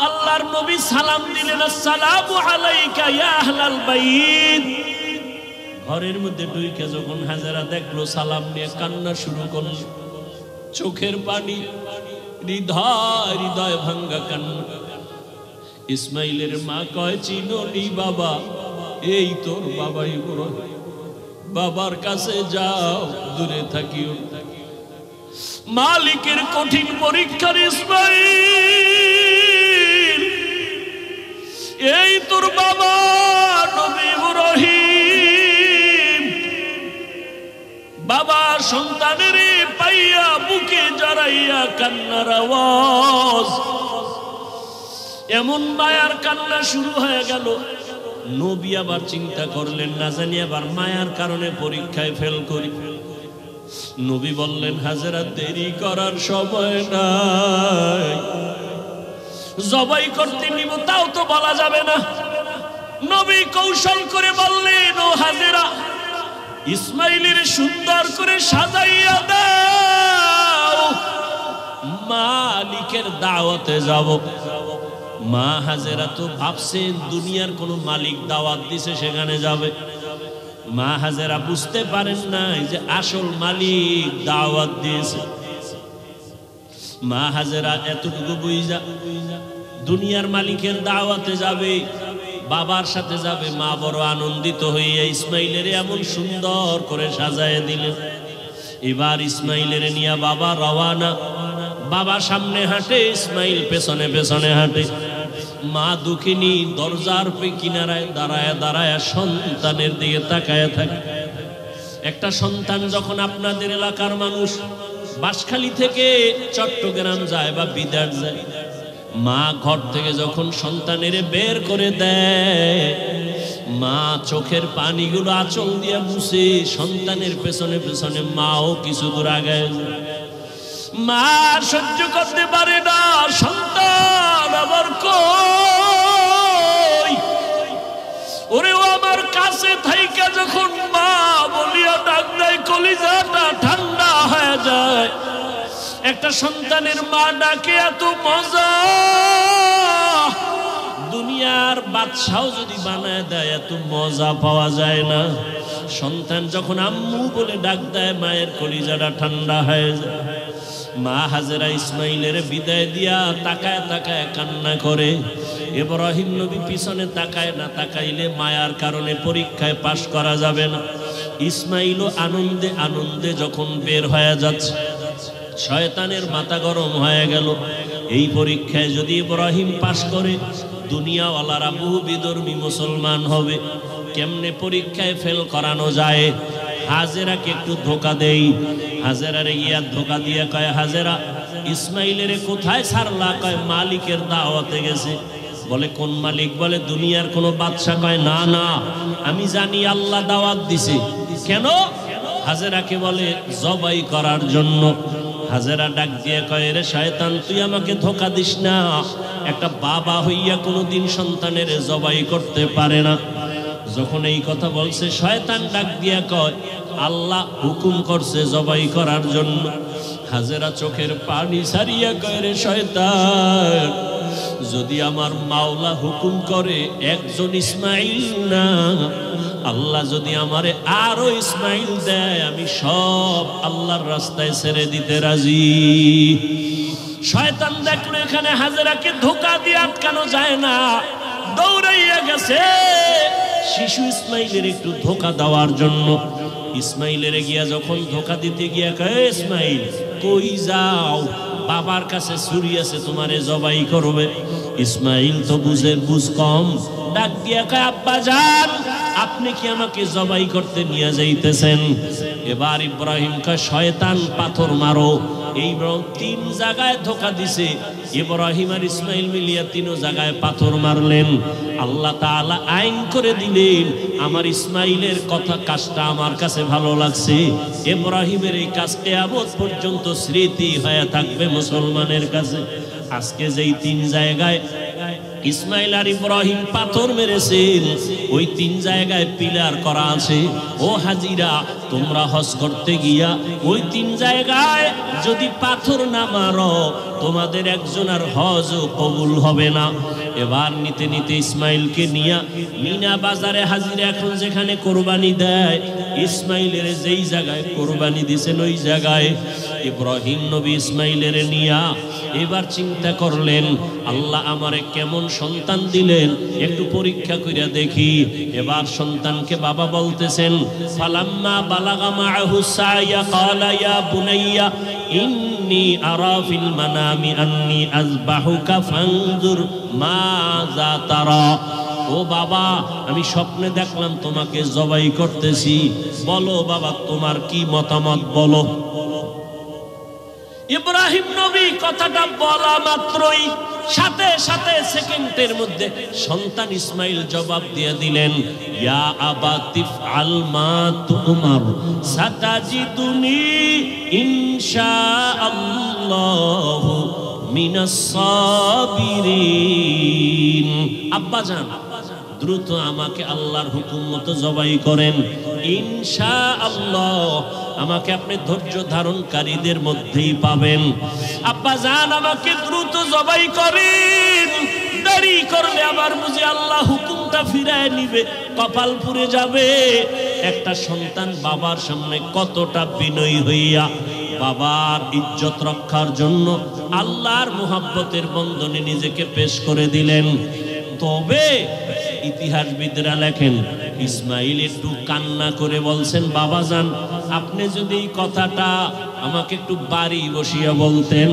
আল্লাহর নবী সালাম দিলেন, আসসালামু আলাইকা ইয়া আহলাল বাইত। ঘরের মধ্যে ঢুকে যখন হাজেরা দেখলো সালাম নিয়ে কান্না শুরু করল, চোখের পানি, হৃদয় হৃদয় ভাঙ্গা কান্না। ইসমাইলের মা কয়, চিনোনি বাবা? এই তোর বাবা ইব্রাহিম, বাবার কাছে যাও, দূরে থাকিও। মালিকের কঠিন পরীক্ষার ইসমাইল, এই তোর বাবা নবী ইব্রাহিম। বাবা সন্তানের পাইয়া বুকে জড়াইয়া কান্নার আওয়াজ, এমন মায়ার কান্না শুরু হয়ে গেল। নবী আবার চিন্তা করলেন, না জানি আবার মায়ার কারণে পরীক্ষায় ফেল করি। নবী বললেন, হাজেরা দেরি করার সময় নাই, জবাই করতে নিব তাও তো বলা যাবে না। নবী কৌশল করে বললেন, ও হাজেরা, ইসমাইলের সুন্দর করে সাজাইয়া দাও, মালিকের দাওয়াতে যাব। মা হাজেরা তো ভাবছেন দুনিয়ার কোন মালিক দাওয়াত দিছে সেখানে যাবে। মা হাজেরা বুঝতে পারেন নাই যে আসল মালিক দাওয়াত দিয়েছে। মা হাজেরা এতটুকু বুঝা দুনিয়ার মালিকের দাওয়াতে যাবে, বাবার সাথে যাবে। মা বড় আনন্দিত হইয়া ইসমাইলের এমন সুন্দর করে সাজায় দিলেন। এবার ইসমাইলের নিয়ে বাবা রওয়ানা। বাবা সামনে হাঁটে, ইসমাইল পেছনে পেছনে হাঁটে। মা দুঃখিনী দরজার কিনারায় দাঁড়ায় দাঁড়ায় সন্তানের দিকে তাকায় থাকে। একটা সন্তান যখন আপনাদের এলাকার মানুষ বাঁশখালী থেকে চট্টগ্রাম যায় বা বিদেশ যায়, মা ঘর থেকে যখন সন্তানের বের করে দেয়, মা চোখের পানিগুলো আঁচল দিয়ে মুছে সন্তানের পেছনে পেছনে মাও কিছু দূর আগায়। মা সহ্য করতে পারে না, সন্তান আবার কই, ওরেও আমার কাছে থাইকা যখন মা বলিয়া ডাক দেয়, কলিজাটা ঠান্ডা হয়ে যায়। একটা সন্তানের মা ডাকে এত মজা, দুনিয়ার বাদশাও যদি বানায় দেয় এত মজা পাওয়া যায় না। সন্তান যখন আম্মু বলে ডাক দেয়, মায়ের কলিজাটা ঠান্ডা হয়ে যায়। মা হাজেরা ইসমাইলের বিদায় দিয়া তাকায় তাকায় কান্না করে। ইব্রাহিম নবী পিছনে তাকায় না, তাকাইলে মায়ার কারণে পরীক্ষায় পাশ করা যাবে না। ইসমাইলও আনন্দে আনন্দে যখন বের হয়ে যাচ্ছে, শয়তানের মাথা গরম হয়ে গেল। এই পরীক্ষায় যদি ইব্রাহিম পাশ করে, দুনিয়াওয়ালারা বহু বিধর্মী মুসলমান হবে। কেমনে পরীক্ষায় ফেল করানো যায়? হাজেরাকে একটু ধোকা দেই। হাজেরারে গিয়া ধোকা দিয়ে কয়, হাজেরা ইসমাইলের কোথায় ছাড়লা? কয় মালিকের দাওয়াতে গেছে। বলে কোন মালিক? বলে দুনিয়ার কোন বাদশা। কয় না না, আমি জানি আল্লাহ দাওয়াত দিছে। কেন? হাজেরাকে বলে জবাই করার জন্য। হাজেরা ডাক দিয়ে কয়, রে শয়তান, তুই আমাকে ধোকা দিস না। একটা বাবা হইয়া কোনোদিন সন্তানের জবাই করতে পারে না। যখন এই কথা বলছে, শয়তান ডাক দিয়া কয়, আল্লাহ হুকুম করছে জবাই করার জন্য। হাজেরা চোখের পানি ছাড়িয়া কয়, রে শয়তান, যদি আমার মাওলা হুকুম করে একজন ইসমাইল না, আল্লাহ যদি আমারে আরো ইসমাইল দেয়, আমি সব আল্লাহর রাস্তায় ছেড়ে দিতে রাজি। শয়তান দেখলো এখানে হাজেরাকে ধোকা দিয়ে আটকানো যায় না, দৌড়াইয়া গেছে শিশু ইসমাইলের একটু ধোকা দেওয়ার জন্য। ইসমাইলের গিয়া যখন ধোকা দিতে গিয়া কয়, ইসমাইল কই যাও? বাবার কাছে ছুরি আছে, তোমারে জবাই করবে। ইসমাইল তো বুঝ কম, ডাক দিয়া কয়, আব্বা জান, আপনি কি আমাকে জবাই করতে নিয়ে যাইতেছেন? এবার ইব্রাহিম কয়, শয়তান পাথর মারো। এই তিন জায়গায় ধোকা দিছে। ইব্রাহিম আর ইসমাইল মিলিয়া তিন জায়গায় পাথর মারলেন। আল্লাহ তাআলা আইন করে দিলেন, আমার ইসমাইলের কথা কাজটা আমার কাছে ভালো লাগছে। ইব্রাহিমের এই কাজ কিয়ামত পর্যন্ত স্মৃতি হয়ে থাকবে মুসলমানের কাছে। আজকে যেই 3 জায়গায় ইসমাইল আর ইব্রাহিম পাথর মেরেছেন, ওই 3 জায়গায় পিলার করা আছে। ও হাজিরা, তোমরা হজ করতে গিয়া ওই 3 জায়গায় যদি পাথর না মারো, তোমাদের একজনের হজও কবুল হবে না। এবার নিতে নিতে ইসমাইলকে নিয়া মিনা বাজারে হাজিরা এখন যেখানে কোরবানি দেয়, ইসমাইলের যেই জায়গায় কোরবানি দিছেন ওই জায়গায় ইব্রাহিম নবী ইসমাইলের নিয়া এবার চিন্তা করলেন, আল্লাহ আমারে কেমন সন্তান দিলেন, একটু পরীক্ষা কইরা দেখি। এবার সন্তানকে বাবা বলতেছেন, ফালাম্মা বালাগা মাআহু সায়া ক্বালা ইয়া বুনাইয়া ইন্নী আরা ফিল মানামি আন্নী আযবাহুকা ফানজুর মাযা তারা। ও বাবা, আমি স্বপ্নে দেখলাম তোমাকে জবাই করতেছি, বলো বাবা তোমার কি মতামত বলো। ইব্রাহিম নবী কথাটা বলা মাত্রই সাথে সাথে সেকেন্ডের মধ্যে সন্তান ইসমাইল জবাব দিয়ে দিলেন, ইয়া আবাতিফ আল মা তুমার সাতাজিদুনি ইনশাআল্লাহ মিনাস সাবিরিন। আব্বা জান, দ্রুত আমাকে আল্লাহর হুকুম মতো জবাই করেন, ইনশাআল্লাহ আমাকে আপনি ধৈর্য ধারণকারীদের মধ্যেই পাবেন। আব্বা জান, আমাকে দ্রুত জবাই করেন, দেরি করলে আবার বুঝি আল্লাহ হুকুমটা ফিরায় নিবে, কপাল পুড়ে যাবে। একটা সন্তান বাবার সামনে কতটা বিনয়ী হইয়া বাবার ইজ্জত রক্ষার জন্য আল্লাহর মুহাব্বতের বন্ধনে নিজেকে পেশ করে দিলেন। তবে ইতিহাসবিদরা লেখেন, ইসমাইল একটু কান্না করে বলছেন, বাবা জান আপনি যদি এই কথাটা আমাকে একটু বাড়ি বসিয়া বলতেন,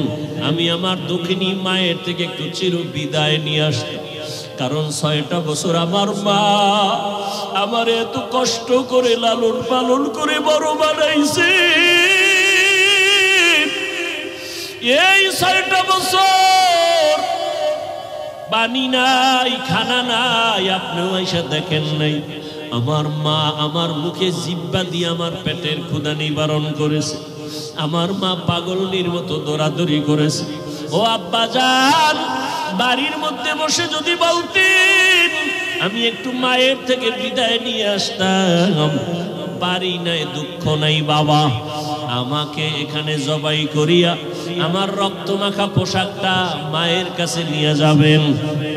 আমি আমার দক্ষিণী মায়ের থেকে একটু চির বিদায় নিয়ে আসতাম। কারণ 6টা বছর আমার মা আমার এত কষ্ট করে লালন পালন করে বড় বানাইছে। এই 6টা বছর পানি নাই, খানা নাই, আপনিও এসে দেখেন নাই। আমার মা আমার মুখে জিহ্বা দিয়ে আমার পেটের ক্ষুধা নিবারণ করেছে। আমার মা পাগলনির মতো দৌড়াদৌড়ি করেছে। ও আব্বা জান, বাড়ির মধ্যে বসে যদি বলতেন আমি একটু মায়ের থেকে বিদায় নিয়ে আসতাম। পারি নাই, দুঃখ নাই বাবা, আমাকে এখানে জবাই করিয়া আমার রক্তমাখা পোশাকটা মায়ের কাছে নিয়ে যাবেন।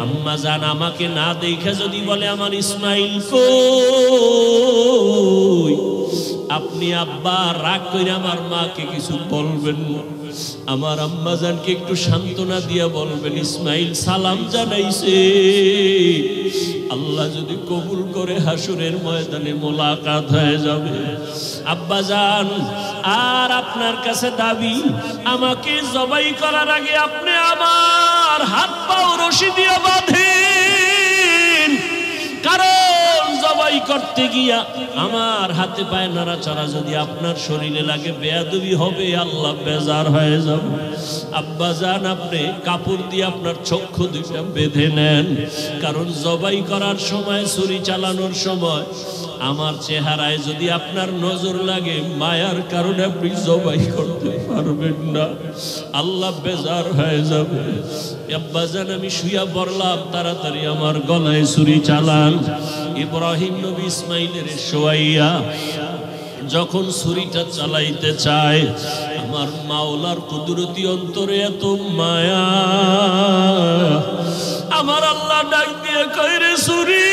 আম্মা জান আমাকে না দেখে যদি বলে আমার ইসমাইল কই, আপনি আব্বা রাগ করে আমার মাকে কিছু বলবেন না, আমার আম্মা জানকে একটু সান্ত্বনা দিয়া বলবেন ইসমাইল সালাম জানাইছে, আল্লাহ যদি কবুল করে হাসরের ময়দানে মোলাকাত হয়ে যাবে। আব্বা জান আর আপনার কাছে দাবি, আমাকে জবাই করার আগে আপনি আমার হাত পাও রশি দিয়ে বাঁধেন, কারণ জবাই করতে গিয়া আমার হাতে পায়ে নাড়াচাড়া যদি আপনার শরীরে লাগে বেয়াদবি হবে, আল্লাহ বেজার হয়ে যাবে। আব্বা জান আপনি কাপড় দিয়ে আপনার চক্ষু দুইটা বেঁধে নেন, কারণ জবাই করার সময়, ছুরি চালানোর সময় আমার চেহারায় যদি আপনার নজর লাগে, মায়ার কারণে আপনি জবাই করতে পারবেন না, আল্লাহ বেজার হয়ে যাবে। আব্বা জান আমি শুয়া পড়লাম, তাড়াতাড়ি আমার গলায় ছুরি চালান। ইব্রাহিম নবী ইসমাইলের শোয়াইয়া যখন ছুরিটা চালাইতে চায়, আমার মাওলার কুদরতি অন্তরে এত মায়া, আমার আল্লাহ ডাক দিয়ে কয় রে ছুরি,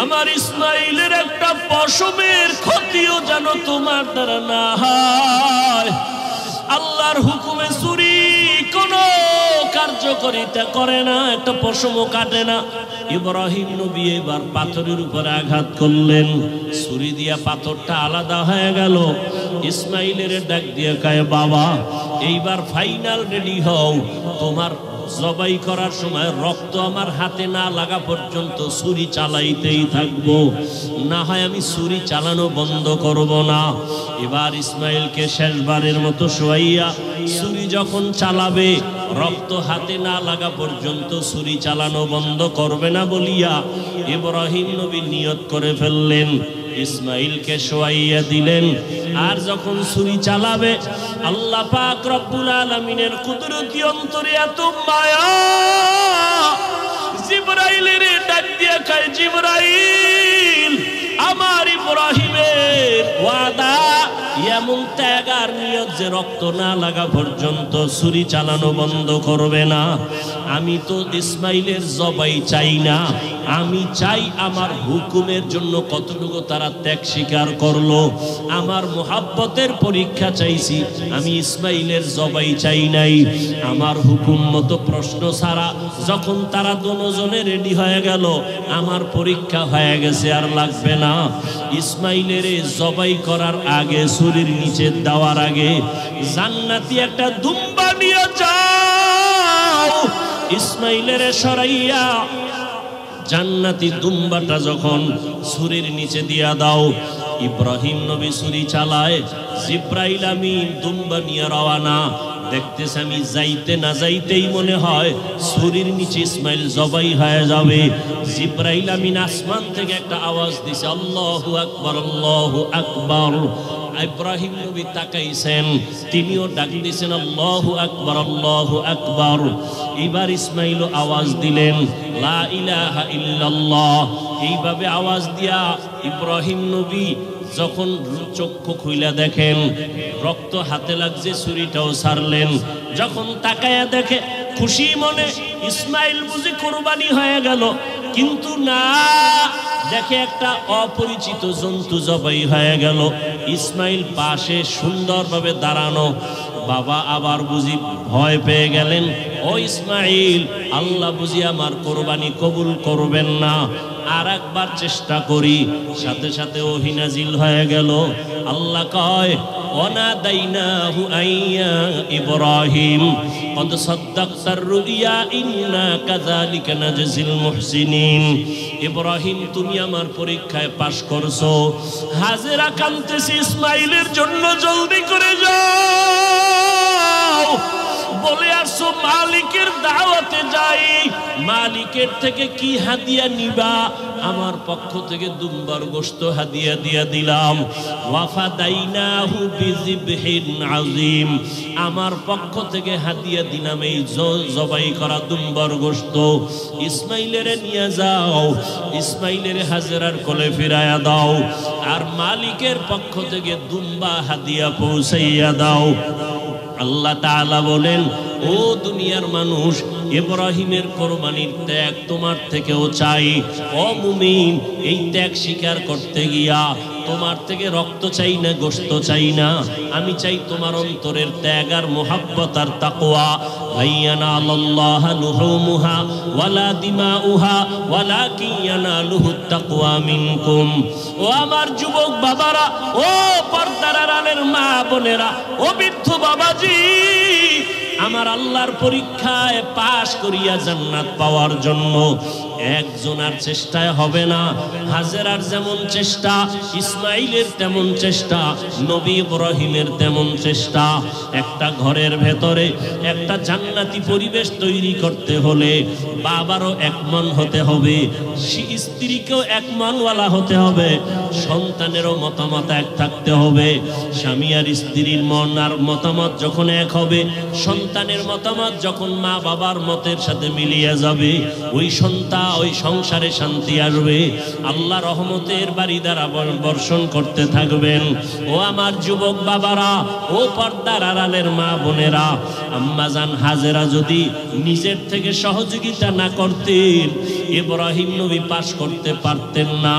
আমার ইসমাইলের একটা পশমের ক্ষতিও যেন তোমার দ্বারা না হয়। আল্লাহর হুকুমে ছুরি কোনো কার্যকারিতা করে না, একটা পশমও কাটে না। ইব্রাহিম নবী এবার পাথরের উপরে আঘাত করলেন, ছুরি দিয়া পাথরটা আলাদা হয়ে গেল। ইসমাইলের ডাক দিয়ে কয় বাবা এইবার ফাইনাল রেডি হও, তোমার জবাই করার সময় রক্ত আমার হাতে না লাগা পর্যন্ত ছুরি চালাইতেই থাকবো, না হয় আমি ছুরি চালানো বন্ধ করব না। এবার ইসমাইলকে শেষবারের মতো শোয়াইয়া ছুরি যখন চালাবে, রক্ত হাতে না লাগা পর্যন্ত ছুরি চালানো বন্ধ করবে না বলিয়া ইব্রাহিম নবী নিয়ত করে ফেললেন, ইসমাইলকে শোয়াইয়া দিলেন। আর যখন ছুরি চালাবে, আল্লাহ পাক রব্বুল আলামিনের কুদরতি অন্তরে এত মায়া, জিবরাইলের ডাক দিয়ে কয়, জিবরাইল, আমার ইব্রাহিমের ওয়াদা, এমন ত্যাগ আর নিয়ত যে রক্ত না লাগা পর্যন্ত ছুরি চালানো বন্ধ করবে না। আমি তো ইসমাইলের জবাই চাই না, আমি চাই আমার হুকুমের জন্য কতটুকু তারা ত্যাগ স্বীকার করলো। আমার মোহাব্বতের পরীক্ষা চাইছি, আমি ইসমাইলের জবাই চাই নাই। আমার হুকুম মতো প্রশ্ন ছাড়া যখন তারা দুজনে রেডি হয়ে গেল, আমার পরীক্ষা হয়ে গেছে, আর লাগবে না। ইসমাইলের জবাই করার আগে, ছুরির নিচে দেওয়ার আগে, জান্নাতি একটা দুম্বা নিয়ে যাও, ইসমাইলের সরাইয়া জান্নাতি দুম্বাটা যখন ছুরির নিচে দিয়া দাও। ইব্রাহিম নবী ছুরি চালায়, জিব্রাইল আমিন দুম্বা নিয়ে রওয়ানা। দেখতেছে আমি যাইতে না যাইতেই মনে হয় ছুরির নিচে ইসমাইল জবাই হয়ে যাবে। জিব্রাইল আমিন আসমান থেকে একটা আওয়াজ দিছে, আল্লাহু আকবার, আল্লাহু আকবার। ইব্রাহিম নবী তাকাইছেন, তিনিও ডাক দিয়েছেন, আল্লাহু আকবার, আল্লাহু আকবার। এবার ইসমাইল আওয়াজ দিলেন, লা ইলাহা ইল্লাল্লাহ। এইভাবে আওয়াজ দিয়া ইব্রাহিম নবী যখন চক্ষু খুইলা দেখেন রক্ত হাতে লাগছে, ছুরিটাও ছাড়লেন। যখন তাকায়া দেখে, খুশি মনে ইসমাইল বুঝি কুরবানি হয়ে গেল, কিন্তু না, দেখে একটা অপরিচিত জন্তু জবাই হয়ে গেল। ইসমাইল পাশে সুন্দরভাবে দাঁড়ানো। বাবা আবার বুঝি ভয় পেয়ে গেলেন, ও ইসমাইল, আল্লাহ বুঝি আমার কোরবানি কবুল করবেন না, আর একবার চেষ্টা করি। সাথে সাথে ওহী নাজিল হয়ে গেল। আল্লাহ কয়, ওয়ানাদাইনাহু আইয়া ইব্রাহিম কদ সাদ্দাকতার রুইয়া ইন্না কাযালিকা নাজজিল মুহসিনিন। ইব্রাহিম, তুমি আমার পরীক্ষায় পাশ করছো। হাজেরা কাঁদতেছে ইসমাইলের জন্য, জলদি করে যাও। বলে আসো মালিকের দাওয়াতে যাই, মালিকের থেকে কি হাদিয়া নিবা? আমার পক্ষ থেকে দুম্বার গোশত হাদিয়া দিয়া দিলাম। ওয়াফাদাইনাহু বিযিবহিন আযীম, আমার পক্ষ থেকে হাদিয়া দিলাম এই জবাই করা দুম্বার গোশত। ইসমাইলের নিয়ে যাও, ইসমাইলের হাজেরার কোলে ফিরায়া দাও, আর মালিকের পক্ষ থেকে দুম্বা হাদিয়া পৌঁছাইয়া দাও। আল্লাহ তাআলা বলেন, ও দুনিয়ার মানুষ, ইব্রাহিমের কোরবানির ত্যাগ তোমার থেকেও চাই। ও মুমিন, এই ত্যাগ স্বীকার করতে গিয়া তোমার থেকে রক্ত চাই না, গোশত চাই না, আমি চাই তোমার অন্তরের ত্যাগ আর মুহাব্বত আর তাকওয়া। লাইয়ানালাল্লাহু লুহুমুহা ওয়ালা দিমাউহা ওয়ালাকিন ইয়ানালুহুত তাকওয়া মিনকুম। ও আমার যুবক বাবারা, ও পর্দার আড়ালের মা বোনেরা, ও বৃদ্ধ বাবাজি, আমার আল্লাহর পরীক্ষায় পাশ করিয়া জান্নাত পাওয়ার জন্য একজনের চেষ্টায় হবে না। হাজেরার যেমন চেষ্টা, ইসমাইলের তেমন চেষ্টা, নবী ইব্রাহিমের তেমন চেষ্টা। একটা ঘরের ভেতরে একটা জান্নাতি পরিবেশ তৈরি করতে হলে বাবারও এক মন হতে হবে, স্ত্রীকেও এক মনওয়ালা হতে হবে, সন্তানেরও মতামত এক থাকতে হবে। স্বামী আর স্ত্রীর মন আর মতামত যখন এক হবে, সন্তানের মতামত যখন মা বাবার মতের সাথে মিলিয়ে যাবে, ওই সন্তান, ওই সংসারে শান্তি আসবে, আল্লাহ রহমতের বাড়ি দ্বারা বর্ষণ করতে থাকবেন। ও আমার যুবক বাবারা, ও পর্দার আড়ালের মা বোনেরা, আম্মাজান হাজেরা যদি নিজের থেকে সহযোগিতা না করতেন, ইব্রাহিম নবী পাশ করতে পারতেন না।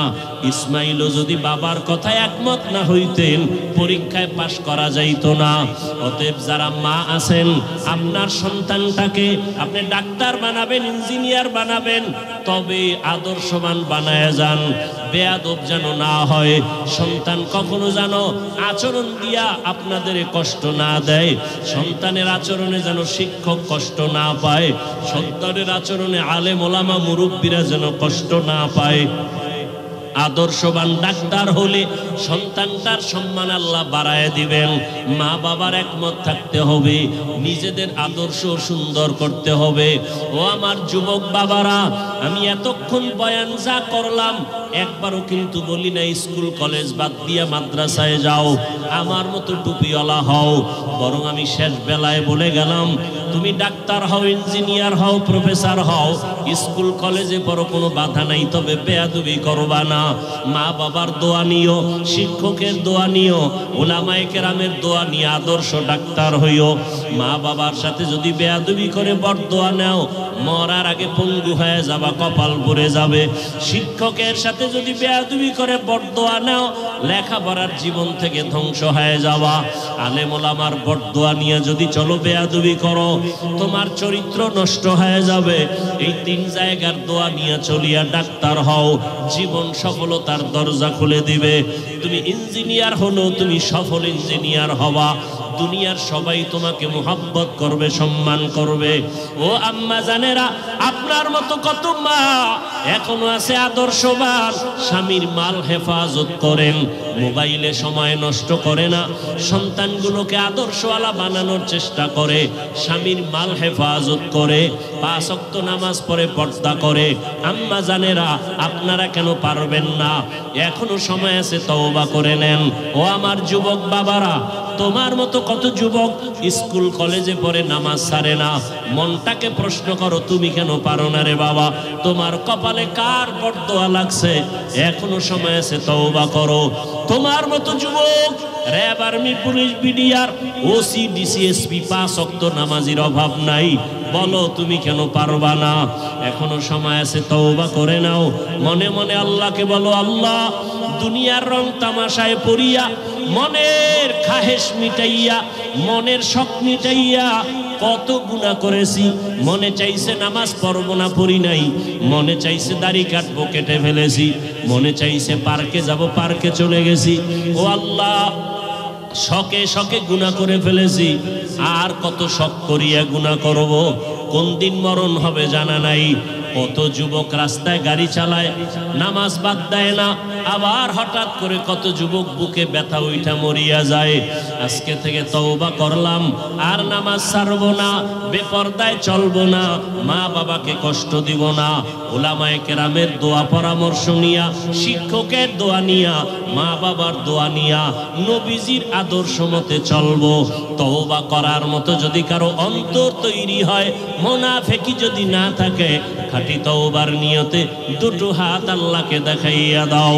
ইসমাইলও যদি বাবার কথায় একমত না হইতেন, পরীক্ষায় পাশ করা যাইত না। অতএব যারা মা আছেন, আপনার সন্তানটাকে আপনি ডাক্তার বানাবেন, ইঞ্জিনিয়ার বানাবেন, তবে আদর্শবান বানায় যান, বেয়াদব যেন না হয়। সন্তান কখনো যেন আচরণ দিয়া আপনাদের কষ্ট না দেয়, সন্তানের আচরণে যেন শিক্ষক কষ্ট না পায়, সন্তানের আচরণে আলেম ওলামা মুরব্বীরা যেন কষ্ট না পায়। আদর্শবান ডাক্তার হলে সন্তানটার সম্মান আল্লাহ বাড়ায় দিবেন। মা বাবার একমত থাকতে হবে, নিজেদের আদর্শ সুন্দর করতে হবে। ও আমার যুবক বাবারা, আমি এতক্ষণ বয়ান যা করলাম, একবারও কিন্তু বলি না স্কুল কলেজ বাদ দিয়া মাদ্রাসায় যাও, আমার মতো টুপিওয়ালা হও। বরং আমি শেষ বেলায় বলে গেলাম, তুমি ডাক্তার হও, ইঞ্জিনিয়ার হও, প্রফেসর হও, স্কুল কলেজে পড়ো, কোনো বাধা নাই, তবে বেয়াদবি করবা না। মা বাবার দোয়া নিও, শিক্ষকের দোয়া নিও, উলামায়ে কেরামের দোয়া নিয়ে আদর্শ ডাক্তার হইও। মা বাবার সাথে যদি বেয়াদবি করে বরদোয়া নাও, মরার আগে পঙ্গু হয়ে যাবা, কপাল পুড়ে যাবে। শিক্ষকের সাথে যদি বেয়াদবি করে বরদোয়া নাও, লেখাপড়ার জীবন থেকে ধ্বংস হয়ে যাবা। আলেম ওলামার বরদোয়া নিয়ে যদি চলো, বেয়াদবি করো, তোমার চরিত্র নষ্ট হয়ে যাবে। এই তিন জায়গার দোয়া নিয়ে চলিয়া ডাক্তার হও, জীবন সফলতার দরজা খুলে দিবে। তুমি ইঞ্জিনিয়ার হলো, তুমি সফল ইঞ্জিনিয়ার হবা, দুনিয়ার সবাই তোমাকে মোহাব্বত করবে, সম্মান করবে। ও আম্মা জানেরা, আপনার মতো কত মা এখনো আছে আদর্শবান, স্বামীর মাল হেফাজত করেন, মোবাইলে সময় নষ্ট করে না, সন্তানগুলোকে আদর্শওয়ালা বানানোর চেষ্টা করে, স্বামীর মাল হেফাজত করে, 5 ওয়াক্ত নামাজ পড়ে, পর্দা করে। আম্মা জানেরা, আপনারা কেন পারবেন না? এখনো সময় আছে, তওবা করে নেন। ও আমার যুবক বাবারা, তোমার মতো কত যুবক স্কুল কলেজে পড়ে নামাজ ছাড়ে না। মনটাকে প্রশ্ন করো, তুমি কেন পারো না রে বাবা? তোমার কপালে কার বরদোয়া লাগছে? এখনো সময় আছে, তওবা করো। তোমার মতো যুবক RAB, army, police, BDR, OC, DC SP 5 ওয়াক্ত নামাজির অভাব নাই, বলো তুমি কেন পারবা না? এখনো সময় আছে, তওবা করে নাও। মনে মনে আল্লাহকে বলো, আল্লাহ, দুনিয়ার রং তামাশায় পড়িয়া, মনের খাহেশ মিটাইয়া, মনের শখ মিটাইয়া কত গুনাহ করেছি। মনে চাইছে নামাজ পড়বো না, পড়ি নাই। মনে চাইছে দাড়ি কাটবো, কেটে ফেলেছি। মনে চাইছে পার্কে যাব, পার্কে চলে গেছি। ও আল্লাহ, শখে শখে গুনাহ করে ফেলেছি, আর কত শখ করিয়া গুনাহ করব? কোন দিন মরণ হবে জানা নাই। কত যুবক রাস্তায় গাড়ি চালায়, নামাজ বাদ দেয় না, আবার হঠাৎ করে কত যুবক বুকে ব্যথা উঠা মরিয়া যায়। আজকে থেকে তওবা করলাম, আর নামাজ ছাড়বো না, বেপরদায় চলবো না, মা বাবাকে কষ্ট দিব না। উলামায়ে কেরামের দোয়া পরামর্শ নিয়া, শিক্ষকের দোয়া নিয়া, মা বাবার দোয়া নিয়া, নবীজির আদর্শ মতে চলবো। তওবা করার মতো যদি কারো অন্তর তৈরি হয়, মুনাফিকি যদি না থাকে, খাঁটি তওবার নিয়তে দুটো হাত আল্লাহকে দেখাইয়া দাও।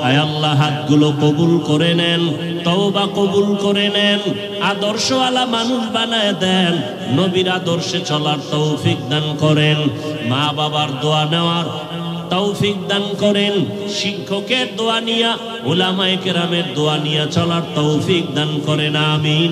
আয় আল্লাহ, হাতগুলো কবুল করে নেন, তওবা কবুল করে নেন, আদর্শওয়ালা মানুষ বানায় দেন, নবীর আদর্শে চলার তৌফিক দান করেন, মা বাবার দোয়া নেওয়ার তৌফিক দান করেন, শিক্ষকের দোয়া নিয়া, উলামায়ে কেরামের দোয়া নিয়া চলার তৌফিক দান করেন। আমিন।